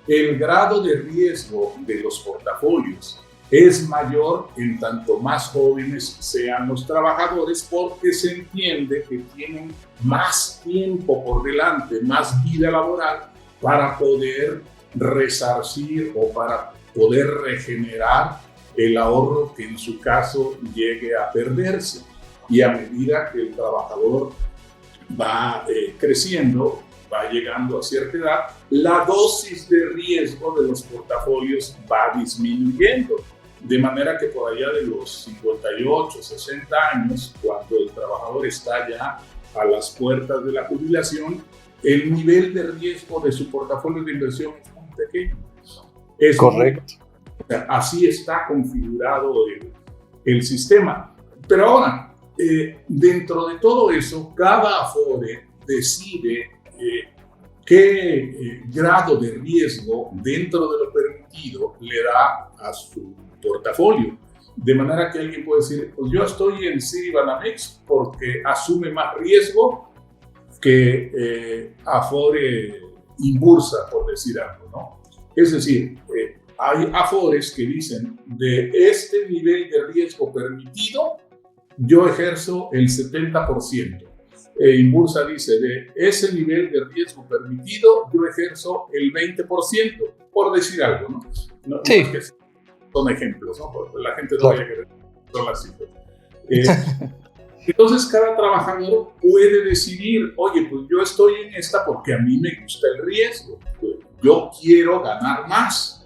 el grado de riesgo de los portafolios es mayor en tanto más jóvenes sean los trabajadores, porque se entiende que tienen más tiempo por delante, más vida laboral para poder resarcir o para poder regenerar el ahorro que en su caso llegue a perderse. Y a medida que el trabajador va creciendo, va llegando a cierta edad, la dosis de riesgo de los portafolios va disminuyendo. De manera que por allá de los 58, 60 años, cuando el trabajador está ya a las puertas de la jubilación, el nivel de riesgo de su portafolio de inversión es muy pequeño. Es correcto. Así está configurado el sistema. Pero ahora, dentro de todo eso, cada Afore decide qué grado de riesgo dentro de lo permitido le da a su portafolio. De manera que alguien puede decir, pues yo estoy en Citibanamex porque asume más riesgo que Afore Inbursa, por decir algo, ¿no? Es decir, hay Afores que dicen, de este nivel de riesgo permitido, yo ejerzo el 70%. Inbursa dice, de ese nivel de riesgo permitido, yo ejerzo el 20%, por decir algo, ¿no? Sí. No es que son ejemplos, ¿no? Porque la gente no vaya a querer, son las cifras. Entonces, cada trabajador puede decidir, oye, pues yo estoy en esta porque a mí me gusta el riesgo, yo quiero ganar más.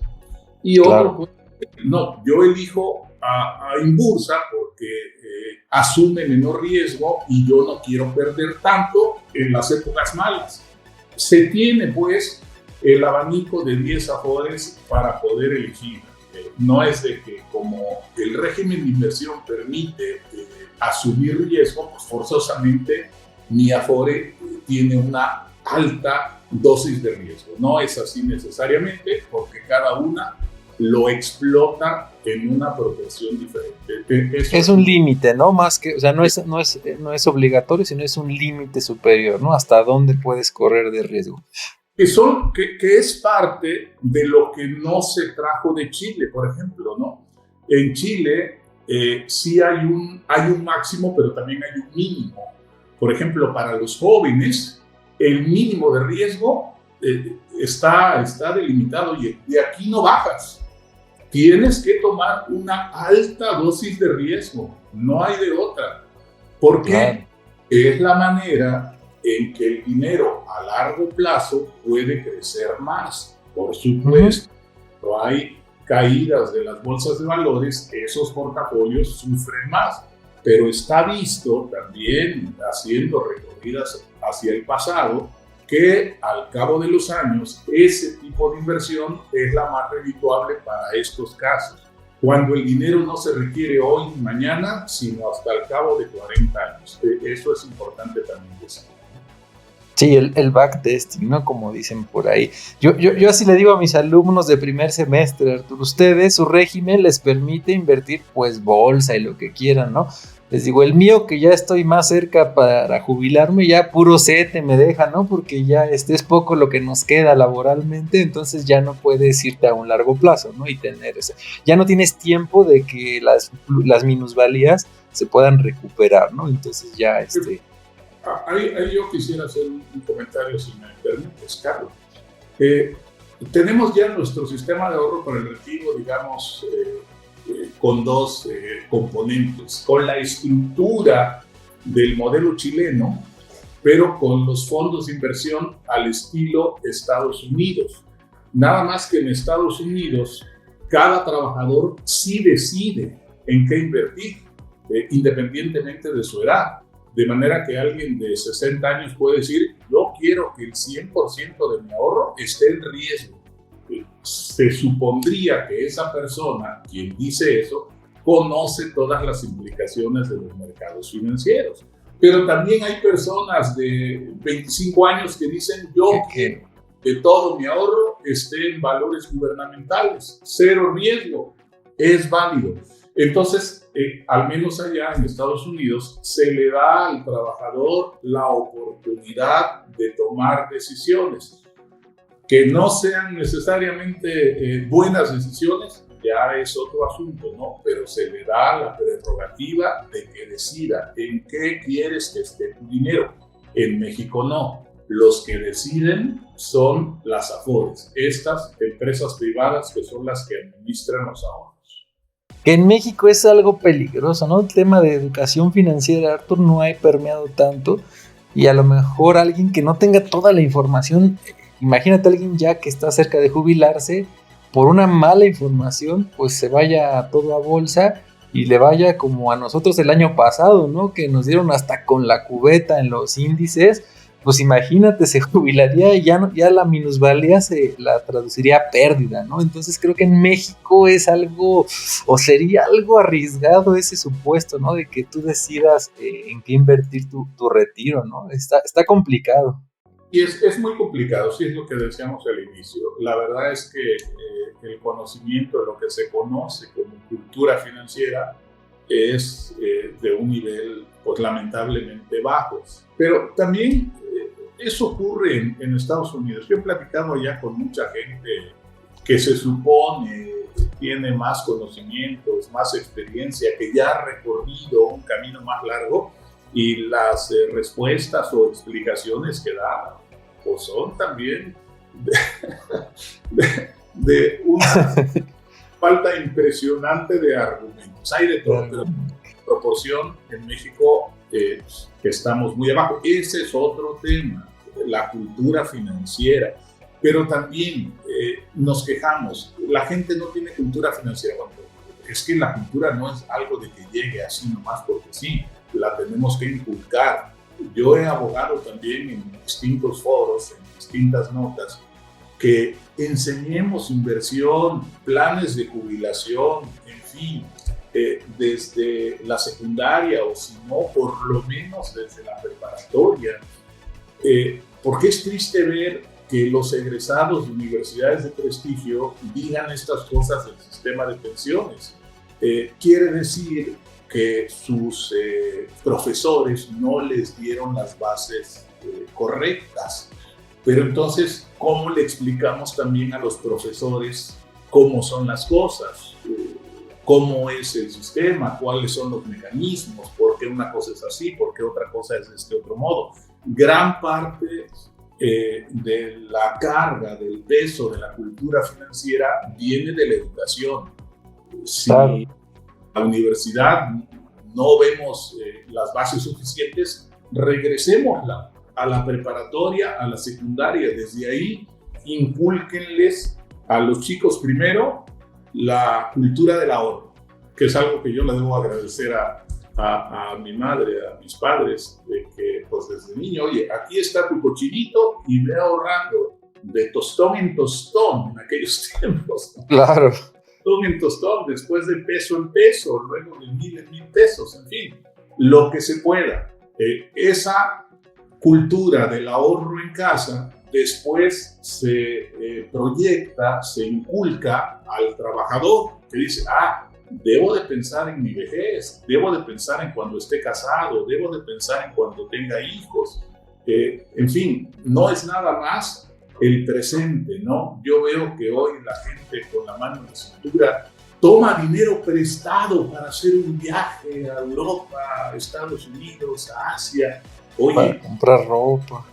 Y otro, pues, no, yo elijo a Inbursa porque asume menor riesgo y yo no quiero perder tanto en las épocas malas. Se tiene, pues, el abanico de 10 Afores para poder elegir. No es de que como el régimen de inversión permite asumir riesgo, pues forzosamente mi Afore tiene una alta dosis de riesgo. No es así necesariamente, porque cada una lo explota en una proporción diferente. Es un límite, ¿no? Más que, o sea, no es obligatorio, sino es un límite superior, ¿no? Hasta dónde puedes correr de riesgo. Que es parte de lo que no se trajo de Chile, por ejemplo, ¿no? En Chile sí hay un máximo, pero también hay un mínimo. Por ejemplo, para los jóvenes, el mínimo de riesgo está delimitado y de aquí no bajas. Tienes que tomar una alta dosis de riesgo, no hay de otra. ¿Por qué? Claro. Es la manera en que el dinero a largo plazo puede crecer más. Por supuesto, no hay caídas de las bolsas de valores, esos portafolios sufren más, pero está visto también, haciendo recorridas hacia el pasado, que al cabo de los años ese tipo de inversión es la más redituable para estos casos, cuando el dinero no se requiere hoy ni mañana, sino hasta el cabo de 40 años. Eso es importante también decir. Sí, el backtesting, ¿no? Como dicen por ahí. Yo así le digo a mis alumnos de primer semestre, Arturo, ustedes, su régimen les permite invertir pues bolsa y lo que quieran, ¿no? Les digo, el mío, que ya estoy más cerca para jubilarme, ya puro sete me deja, ¿no? Porque ya es poco lo que nos queda laboralmente, entonces ya no puedes irte a un largo plazo, ¿no? Y tener ese. Ya no tienes tiempo de que las minusvalías se puedan recuperar, ¿no? Entonces ya Ahí yo quisiera hacer un comentario, si me permites, Carlos. Tenemos ya nuestro sistema de ahorro para el retiro, digamos, con dos componentes, con la estructura del modelo chileno, pero con los fondos de inversión al estilo Estados Unidos. Nada más que en Estados Unidos, cada trabajador sí decide en qué invertir, independientemente de su edad. De manera que alguien de 60 años puede decir, yo quiero que el 100% de mi ahorro esté en riesgo. Se supondría que esa persona, quien dice eso, conoce todas las implicaciones de los mercados financieros. Pero también hay personas de 25 años que dicen, yo quiero que todo mi ahorro esté en valores gubernamentales, cero riesgo, es válido. Entonces, al menos allá en Estados Unidos, se le da al trabajador la oportunidad de tomar decisiones que no sean necesariamente buenas decisiones, ya es otro asunto, ¿no? Pero se le da la prerrogativa de que decida en qué quieres que esté tu dinero. En México no. Los que deciden son las AFORES, estas empresas privadas que son las que administran los ahorros. Que en México es algo peligroso, ¿no? El tema de educación financiera, Arthur, no ha permeado tanto, y a lo mejor alguien que no tenga toda la información, imagínate a alguien ya que está cerca de jubilarse, por una mala información, pues se vaya todo a bolsa y le vaya como a nosotros el año pasado, ¿no? Que nos dieron hasta con la cubeta en los índices. Pues imagínate, se jubilaría y ya la minusvalía se la traduciría a pérdida, ¿no? Entonces creo que en México es algo, o sería algo arriesgado ese supuesto, ¿no? De que tú decidas en qué invertir tu retiro, ¿no? Está complicado. Y es muy complicado, sí, es lo que decíamos al inicio. La verdad es que el conocimiento de lo que se conoce como cultura financiera es de un nivel, pues lamentablemente bajo. Pero también eso ocurre en Estados Unidos. Yo he platicado ya con mucha gente que se supone tiene más conocimientos, más experiencia, que ya ha recorrido un camino más largo, y las respuestas o explicaciones que da pues son también de una falta impresionante de argumentos. Hay de todo, pero en proporción en México que estamos muy abajo. Ese es otro tema, la cultura financiera. Pero también nos quejamos, la gente no tiene cultura financiera. Bueno, es que la cultura no es algo de que llegue así nomás porque sí, la tenemos que inculcar. Yo he abogado también en distintos foros, en distintas notas, que enseñemos inversión, planes de jubilación, en fin, desde la secundaria, o si no, por lo menos desde la preparatoria, porque es triste ver que los egresados de universidades de prestigio digan estas cosas del sistema de pensiones. Quiere decir que sus profesores no les dieron las bases correctas. Pero entonces, ¿cómo le explicamos también a los profesores cómo son las cosas? ¿Cómo es el sistema? ¿Cuáles son los mecanismos? ¿Por qué una cosa es así? ¿Por qué otra cosa es de este otro modo? Gran parte de la carga, del peso de la cultura financiera viene de la educación. Si la universidad no vemos las bases suficientes, regresémosla a la preparatoria, a la secundaria. Desde ahí, incúlquenles a los chicos primero la cultura del ahorro, que es algo que yo le debo agradecer a mi madre, a mis padres, de que pues desde niño, oye, aquí está tu cochinito y ve ahorrando de tostón en tostón en aquellos tiempos. Claro. En tostón, después de peso en peso, luego de 1,000 en 1,000 pesos, en fin, lo que se pueda. Esa cultura del ahorro en casa después se proyecta, se inculca al trabajador, que dice, debo de pensar en mi vejez, debo de pensar en cuando esté casado, debo de pensar en cuando tenga hijos. En fin, no es nada más el presente, ¿no? Yo veo que hoy la gente con la mano en la cintura toma dinero prestado para hacer un viaje a Europa, a Estados Unidos, a Asia. Oye, para comprar ropa.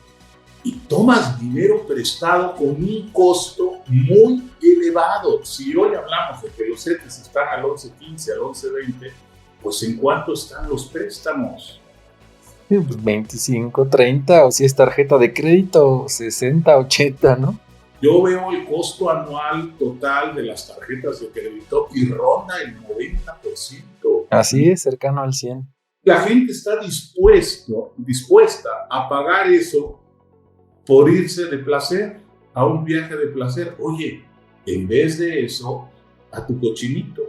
Y tomas dinero prestado con un costo muy elevado. Si hoy hablamos de que los CETES están al 11.15, al 11.20, pues ¿en cuánto están los préstamos? 25, 30, o si es tarjeta de crédito, 60, 80, ¿no? Yo veo el costo anual total de las tarjetas de crédito y ronda el 90%. Así es, cercano al 100. La gente está dispuesta a pagar eso por irse de placer, a un viaje de placer. Oye, en vez de eso, a tu cochinito,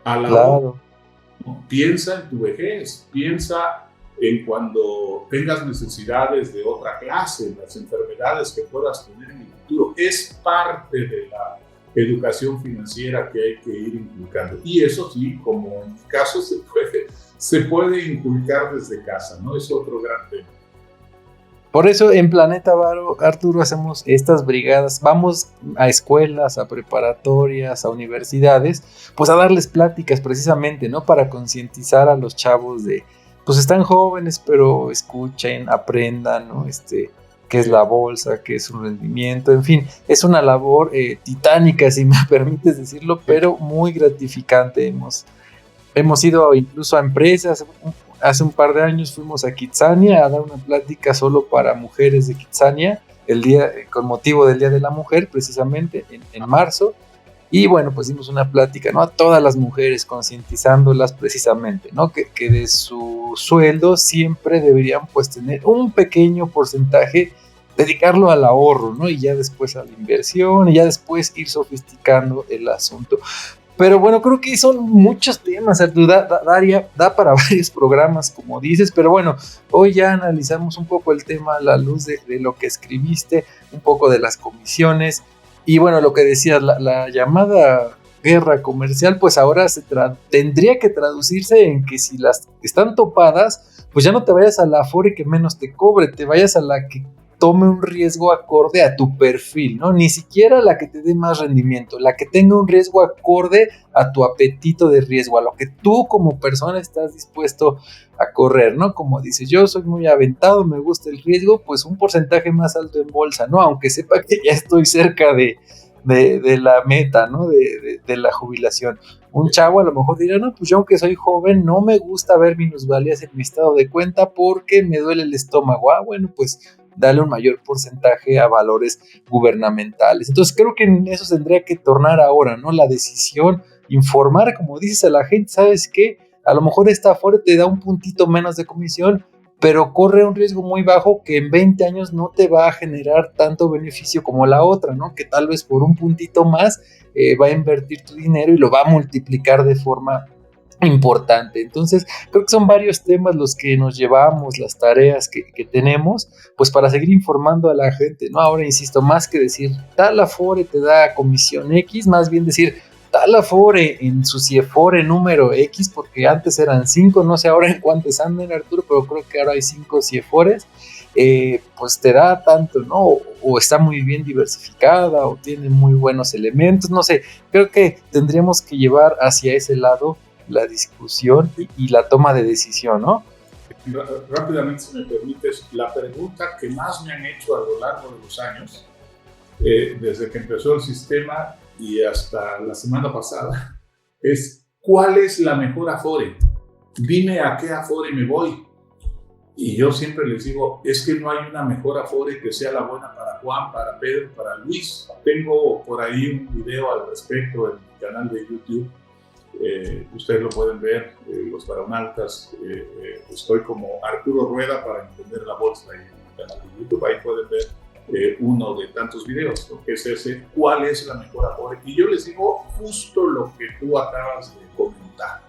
a la claro. Piensa en tu vejez, piensa en cuando tengas necesidades de otra clase, en las enfermedades que puedas tener en el futuro. Es parte de la educación financiera que hay que ir inculcando. Y eso sí, como en mi caso, se puede inculcar desde casa, ¿no? Es otro gran tema. Por eso en Planeta Varo, Arturo, hacemos estas brigadas, vamos a escuelas, a preparatorias, a universidades, pues a darles pláticas precisamente, ¿no? Para concientizar a los chavos de, pues están jóvenes, pero escuchen, aprendan, ¿no? Qué es la bolsa, qué es un rendimiento, en fin, es una labor titánica, si me permites decirlo, pero muy gratificante. Hemos ido incluso a empresas. Hace un par de años fuimos a Kitsania a dar una plática solo para mujeres de Kitsania, con motivo del Día de la Mujer, precisamente en marzo. Y bueno, pues dimos una plática, ¿no? A todas las mujeres, concientizándolas precisamente, ¿no? Que de su sueldo siempre deberían pues tener un pequeño porcentaje, dedicarlo al ahorro, ¿no? Y ya después a la inversión, y ya después ir sofisticando el asunto. Pero bueno, creo que son muchos temas, Arturo, da para varios programas, como dices, pero bueno, hoy ya analizamos un poco el tema a la luz de lo que escribiste, un poco de las comisiones, y bueno, lo que decías, la llamada guerra comercial, pues ahora tendría que traducirse en que si las están topadas, pues ya no te vayas a la Afore que menos te cobre, te vayas a la que tome un riesgo acorde a tu perfil, ¿no? Ni siquiera la que te dé más rendimiento, la que tenga un riesgo acorde a tu apetito de riesgo, a lo que tú como persona estás dispuesto a correr, ¿no? Como dices, yo soy muy aventado, me gusta el riesgo, pues un porcentaje más alto en bolsa, ¿no? Aunque sepa que ya estoy cerca de la meta, ¿no? De la jubilación. Un chavo a lo mejor dirá, no, pues yo aunque soy joven, no me gusta ver minusvalías en mi estado de cuenta porque me duele el estómago. Bueno, pues darle un mayor porcentaje a valores gubernamentales. Entonces creo que en eso tendría que tornar ahora, ¿no? La decisión, informar, como dices a la gente, ¿sabes qué? A lo mejor esta Afore te da un puntito menos de comisión, pero corre un riesgo muy bajo que en 20 años no te va a generar tanto beneficio como la otra, ¿no? Que tal vez por un puntito más va a invertir tu dinero y lo va a multiplicar de forma importante. Entonces creo que son varios temas los que nos llevamos, las tareas que tenemos, pues para seguir informando a la gente, ¿no? Ahora insisto, más que decir tal Afore te da comisión X, más bien decir tal Afore en su CIEFORE número X, porque antes eran 5, no sé ahora en cuántos andan, Arturo, pero creo que ahora hay 5 CIEFORES, pues te da tanto, ¿no? O está muy bien diversificada, o tiene muy buenos elementos, no sé, creo que tendríamos que llevar hacia ese lado la discusión y la toma de decisión, ¿no? Rápidamente, si me permites, la pregunta que más me han hecho a lo largo de los años, desde que empezó el sistema y hasta la semana pasada, es ¿cuál es la mejor Afore? Dime a qué Afore me voy. Y yo siempre les digo, es que no hay una mejor Afore que sea la buena para Juan, para Pedro, para Luis. Tengo por ahí un video al respecto en mi canal de YouTube. Ustedes lo pueden ver, los varonautas. Estoy como Arturo Rueda para entender la bolsa en mi canal de YouTube. Ahí pueden ver uno de tantos videos, ¿no? Que es ese, ¿cuál es la mejor Afore? Y yo les digo justo lo que tú acabas de comentar.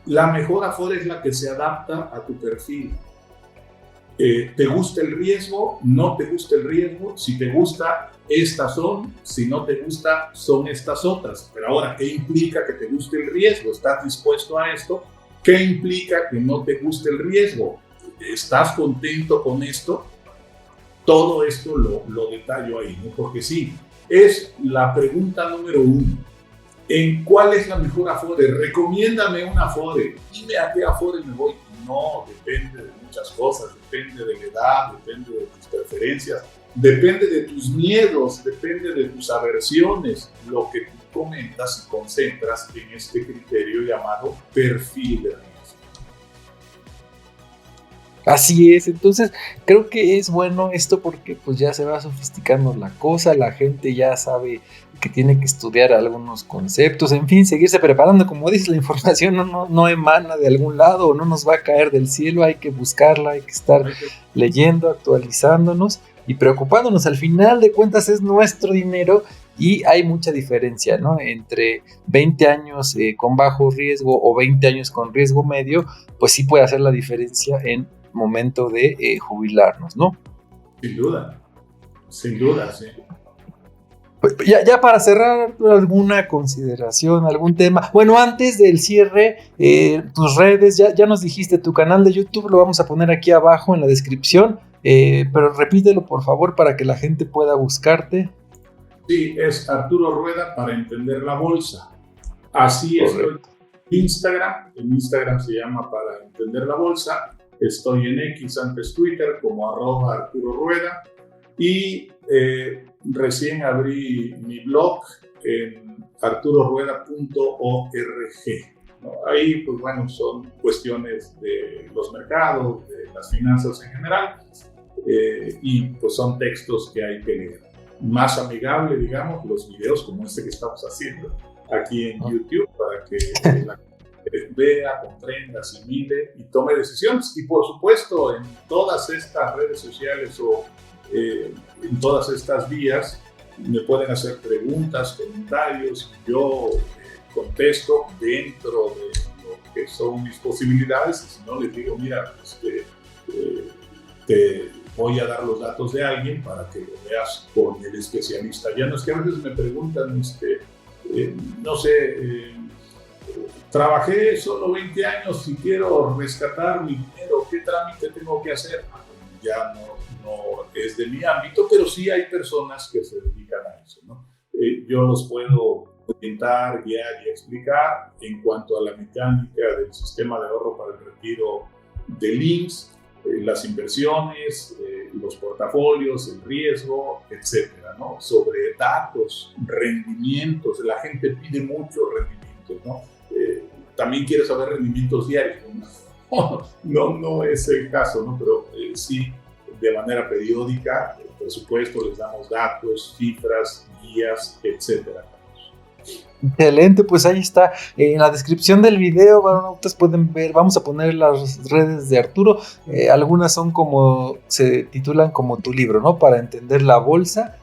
La mejor Afore es la que se adapta a tu perfil. ¿Te gusta el riesgo? ¿No te gusta el riesgo? Si te gusta, estas son. Si no te gusta, son estas otras. Pero ahora, ¿qué implica que te guste el riesgo? ¿Estás dispuesto a esto? ¿Qué implica que no te guste el riesgo? ¿Estás contento con esto? Todo esto lo detallo ahí, ¿no? Porque sí, es la pregunta número 1. ¿En cuál es la mejor Afore? Recomiéndame una Afore. Dime a qué Afore me voy. No, depende de muchas cosas. Depende de la edad, depende de tus preferencias, depende de tus miedos, depende de tus aversiones. Lo que tú comentas y concentras en este criterio llamado perfil de riesgo. Así es, entonces creo que es bueno esto porque pues ya se va sofisticando la cosa, la gente ya sabe que tiene que estudiar algunos conceptos, en fin, seguirse preparando, como dices, la información no emana de algún lado o no nos va a caer del cielo, hay que buscarla, hay que estar leyendo, actualizándonos y preocupándonos. Al final de cuentas es nuestro dinero y hay mucha diferencia, ¿no? Entre 20 años con bajo riesgo o 20 años con riesgo medio, pues sí puede hacer la diferencia en momento de jubilarnos, ¿no? Sin duda, sí. Pues ya para cerrar, ¿alguna consideración, algún tema? Bueno, antes del cierre, tus redes, ya nos dijiste, tu canal de YouTube lo vamos a poner aquí abajo en la descripción, pero repítelo por favor para que la gente pueda buscarte. Sí, es Arturo Rueda para entender la bolsa. Así estoy en Instagram se llama Para Entender la Bolsa. Estoy en X, antes Twitter, como @Arturo Rueda. Y recién abrí mi blog en arturorueda.org. ¿No? Ahí, pues bueno, son cuestiones de los mercados, de las finanzas en general, y pues son textos que hay que leer. Más amigable, digamos, los videos como este que estamos haciendo aquí en YouTube, para que la gente vea, comprenda, asimile y tome decisiones. Y por supuesto, en todas estas redes sociales o en todas estas vías me pueden hacer preguntas, comentarios, yo contesto dentro de lo que son mis posibilidades. Y si no, les digo, mira, te voy a dar los datos de alguien para que lo veas con el especialista. Ya no es que a veces me preguntan, no sé, trabajé solo 20 años y quiero rescatar mi dinero, ¿qué trámite tengo que hacer? Ya no es de mi ámbito, pero sí hay personas que se dedican a eso, ¿no? Yo los puedo orientar, guiar y explicar en cuanto a la mecánica del sistema de ahorro para el retiro del IMSS, las inversiones, los portafolios, el riesgo, etcétera, ¿no? Sobre datos, rendimientos. La gente pide muchos rendimientos, ¿no? También quiere saber rendimientos diarios, ¿no? No es el caso, ¿no? Pero sí, de manera periódica, por supuesto, les damos datos, cifras, guías, etcétera. Excelente, pues ahí está. En la descripción del video, Varonautas, pueden ver, vamos a poner las redes de Arturo. Algunas son como, se titulan como tu libro, ¿no? Para entender la bolsa.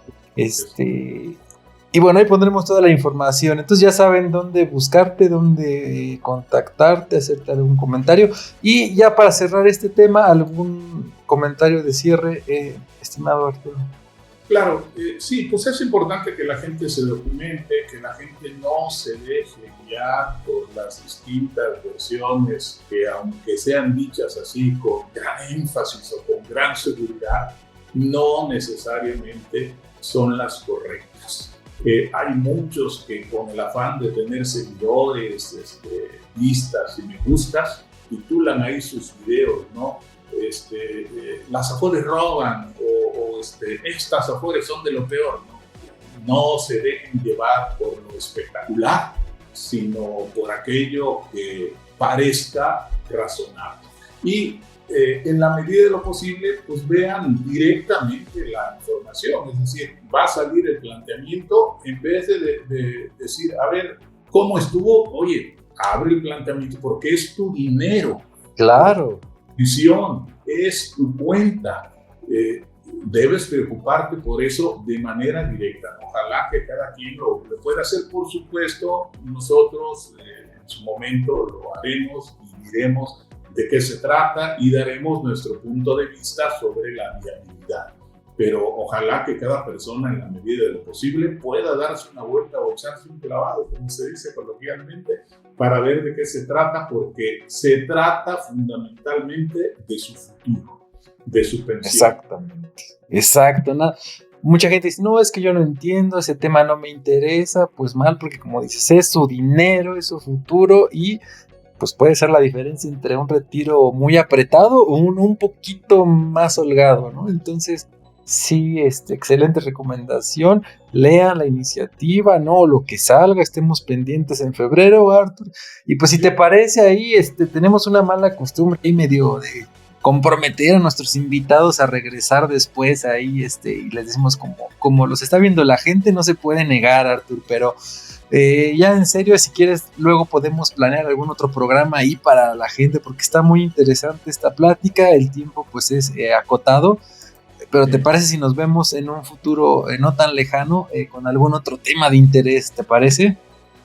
Y bueno, ahí pondremos toda la información. Entonces ya saben dónde buscarte, dónde contactarte, hacerte algún comentario. Y ya para cerrar este tema, ¿algún comentario de cierre, estimado Arturo? Claro, sí, pues es importante que la gente se documente, que la gente no se deje guiar por las distintas versiones que, aunque sean dichas así con gran énfasis o con gran seguridad, no necesariamente son las correctas. Hay muchos que con el afán de tener seguidores, vistas y me gustas, titulan ahí sus videos, ¿no? Las Afores roban o estas Afores son de lo peor, ¿no? No se dejen llevar por lo espectacular, sino por aquello que parezca razonable. Y en la medida de lo posible, pues vean directamente la información, es decir, va a salir el planteamiento en vez de decir, a ver, ¿cómo estuvo? Oye, abre el planteamiento porque es tu dinero. Claro. Es tu cuenta. Debes preocuparte por eso de manera directa. Ojalá que cada quien lo pueda hacer. Por supuesto, nosotros en su momento lo haremos y diremos de qué se trata y daremos nuestro punto de vista sobre la viabilidad. Pero ojalá que cada persona, en la medida de lo posible, pueda darse una vuelta o echarse un clavado, como se dice coloquialmente, para ver de qué se trata, porque se trata fundamentalmente de su futuro, de su pensión. Exacto. Mucha gente dice, no, es que yo no entiendo, ese tema no me interesa. Pues mal, porque como dices, es su dinero, es su futuro y pues puede ser la diferencia entre un retiro muy apretado o un poquito más holgado, ¿no? Entonces, sí, excelente recomendación. Lean la iniciativa, ¿no? Lo que salga, estemos pendientes en febrero, Arthur. Y pues si te parece ahí, tenemos una mala costumbre ahí medio de comprometer a nuestros invitados a regresar después ahí, y les decimos como los está viendo la gente, no se puede negar, Arthur, pero ya en serio, si quieres, luego podemos planear algún otro programa ahí para la gente, porque está muy interesante esta plática, el tiempo pues es acotado. Pero ¿te parece si nos vemos en un futuro no tan lejano con algún otro tema de interés? ¿Te parece?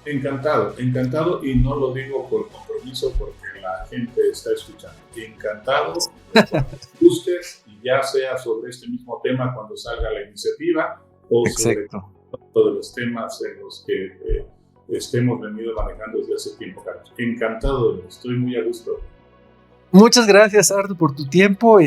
Encantado, y no lo digo por compromiso porque la gente está escuchando. Encantado, gustes, y ya sea sobre este mismo tema cuando salga la iniciativa o sobre todos los temas en los que estemos venido manejando desde hace tiempo, Carlos. Encantado, estoy muy a gusto. Muchas gracias, Arturo, por tu tiempo.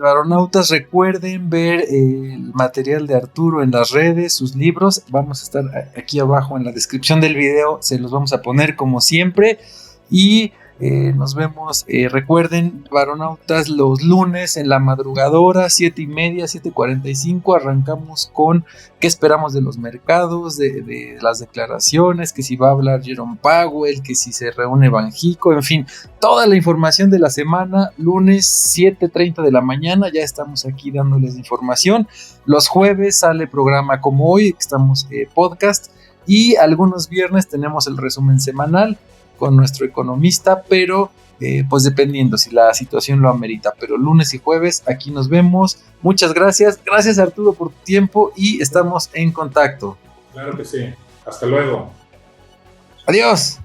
Varonautas, recuerden ver el material de Arturo en las redes, sus libros. Vamos a estar aquí abajo en la descripción del video, se los vamos a poner como siempre. Y nos vemos, recuerden, Varonautas, los lunes en la madrugadora, 7:30, 7:45, arrancamos con qué esperamos de los mercados, de las declaraciones, que si va a hablar Jerome Powell, que si se reúne Banxico, en fin, toda la información de la semana, lunes 7:30 de la mañana, ya estamos aquí dándoles información. Los jueves sale programa como hoy, estamos podcast, y algunos viernes tenemos el resumen semanal con nuestro economista, pero pues dependiendo si la situación lo amerita, pero lunes y jueves aquí nos vemos. Muchas gracias, Arturo por tu tiempo y estamos en contacto. Claro que sí, hasta luego. Adiós.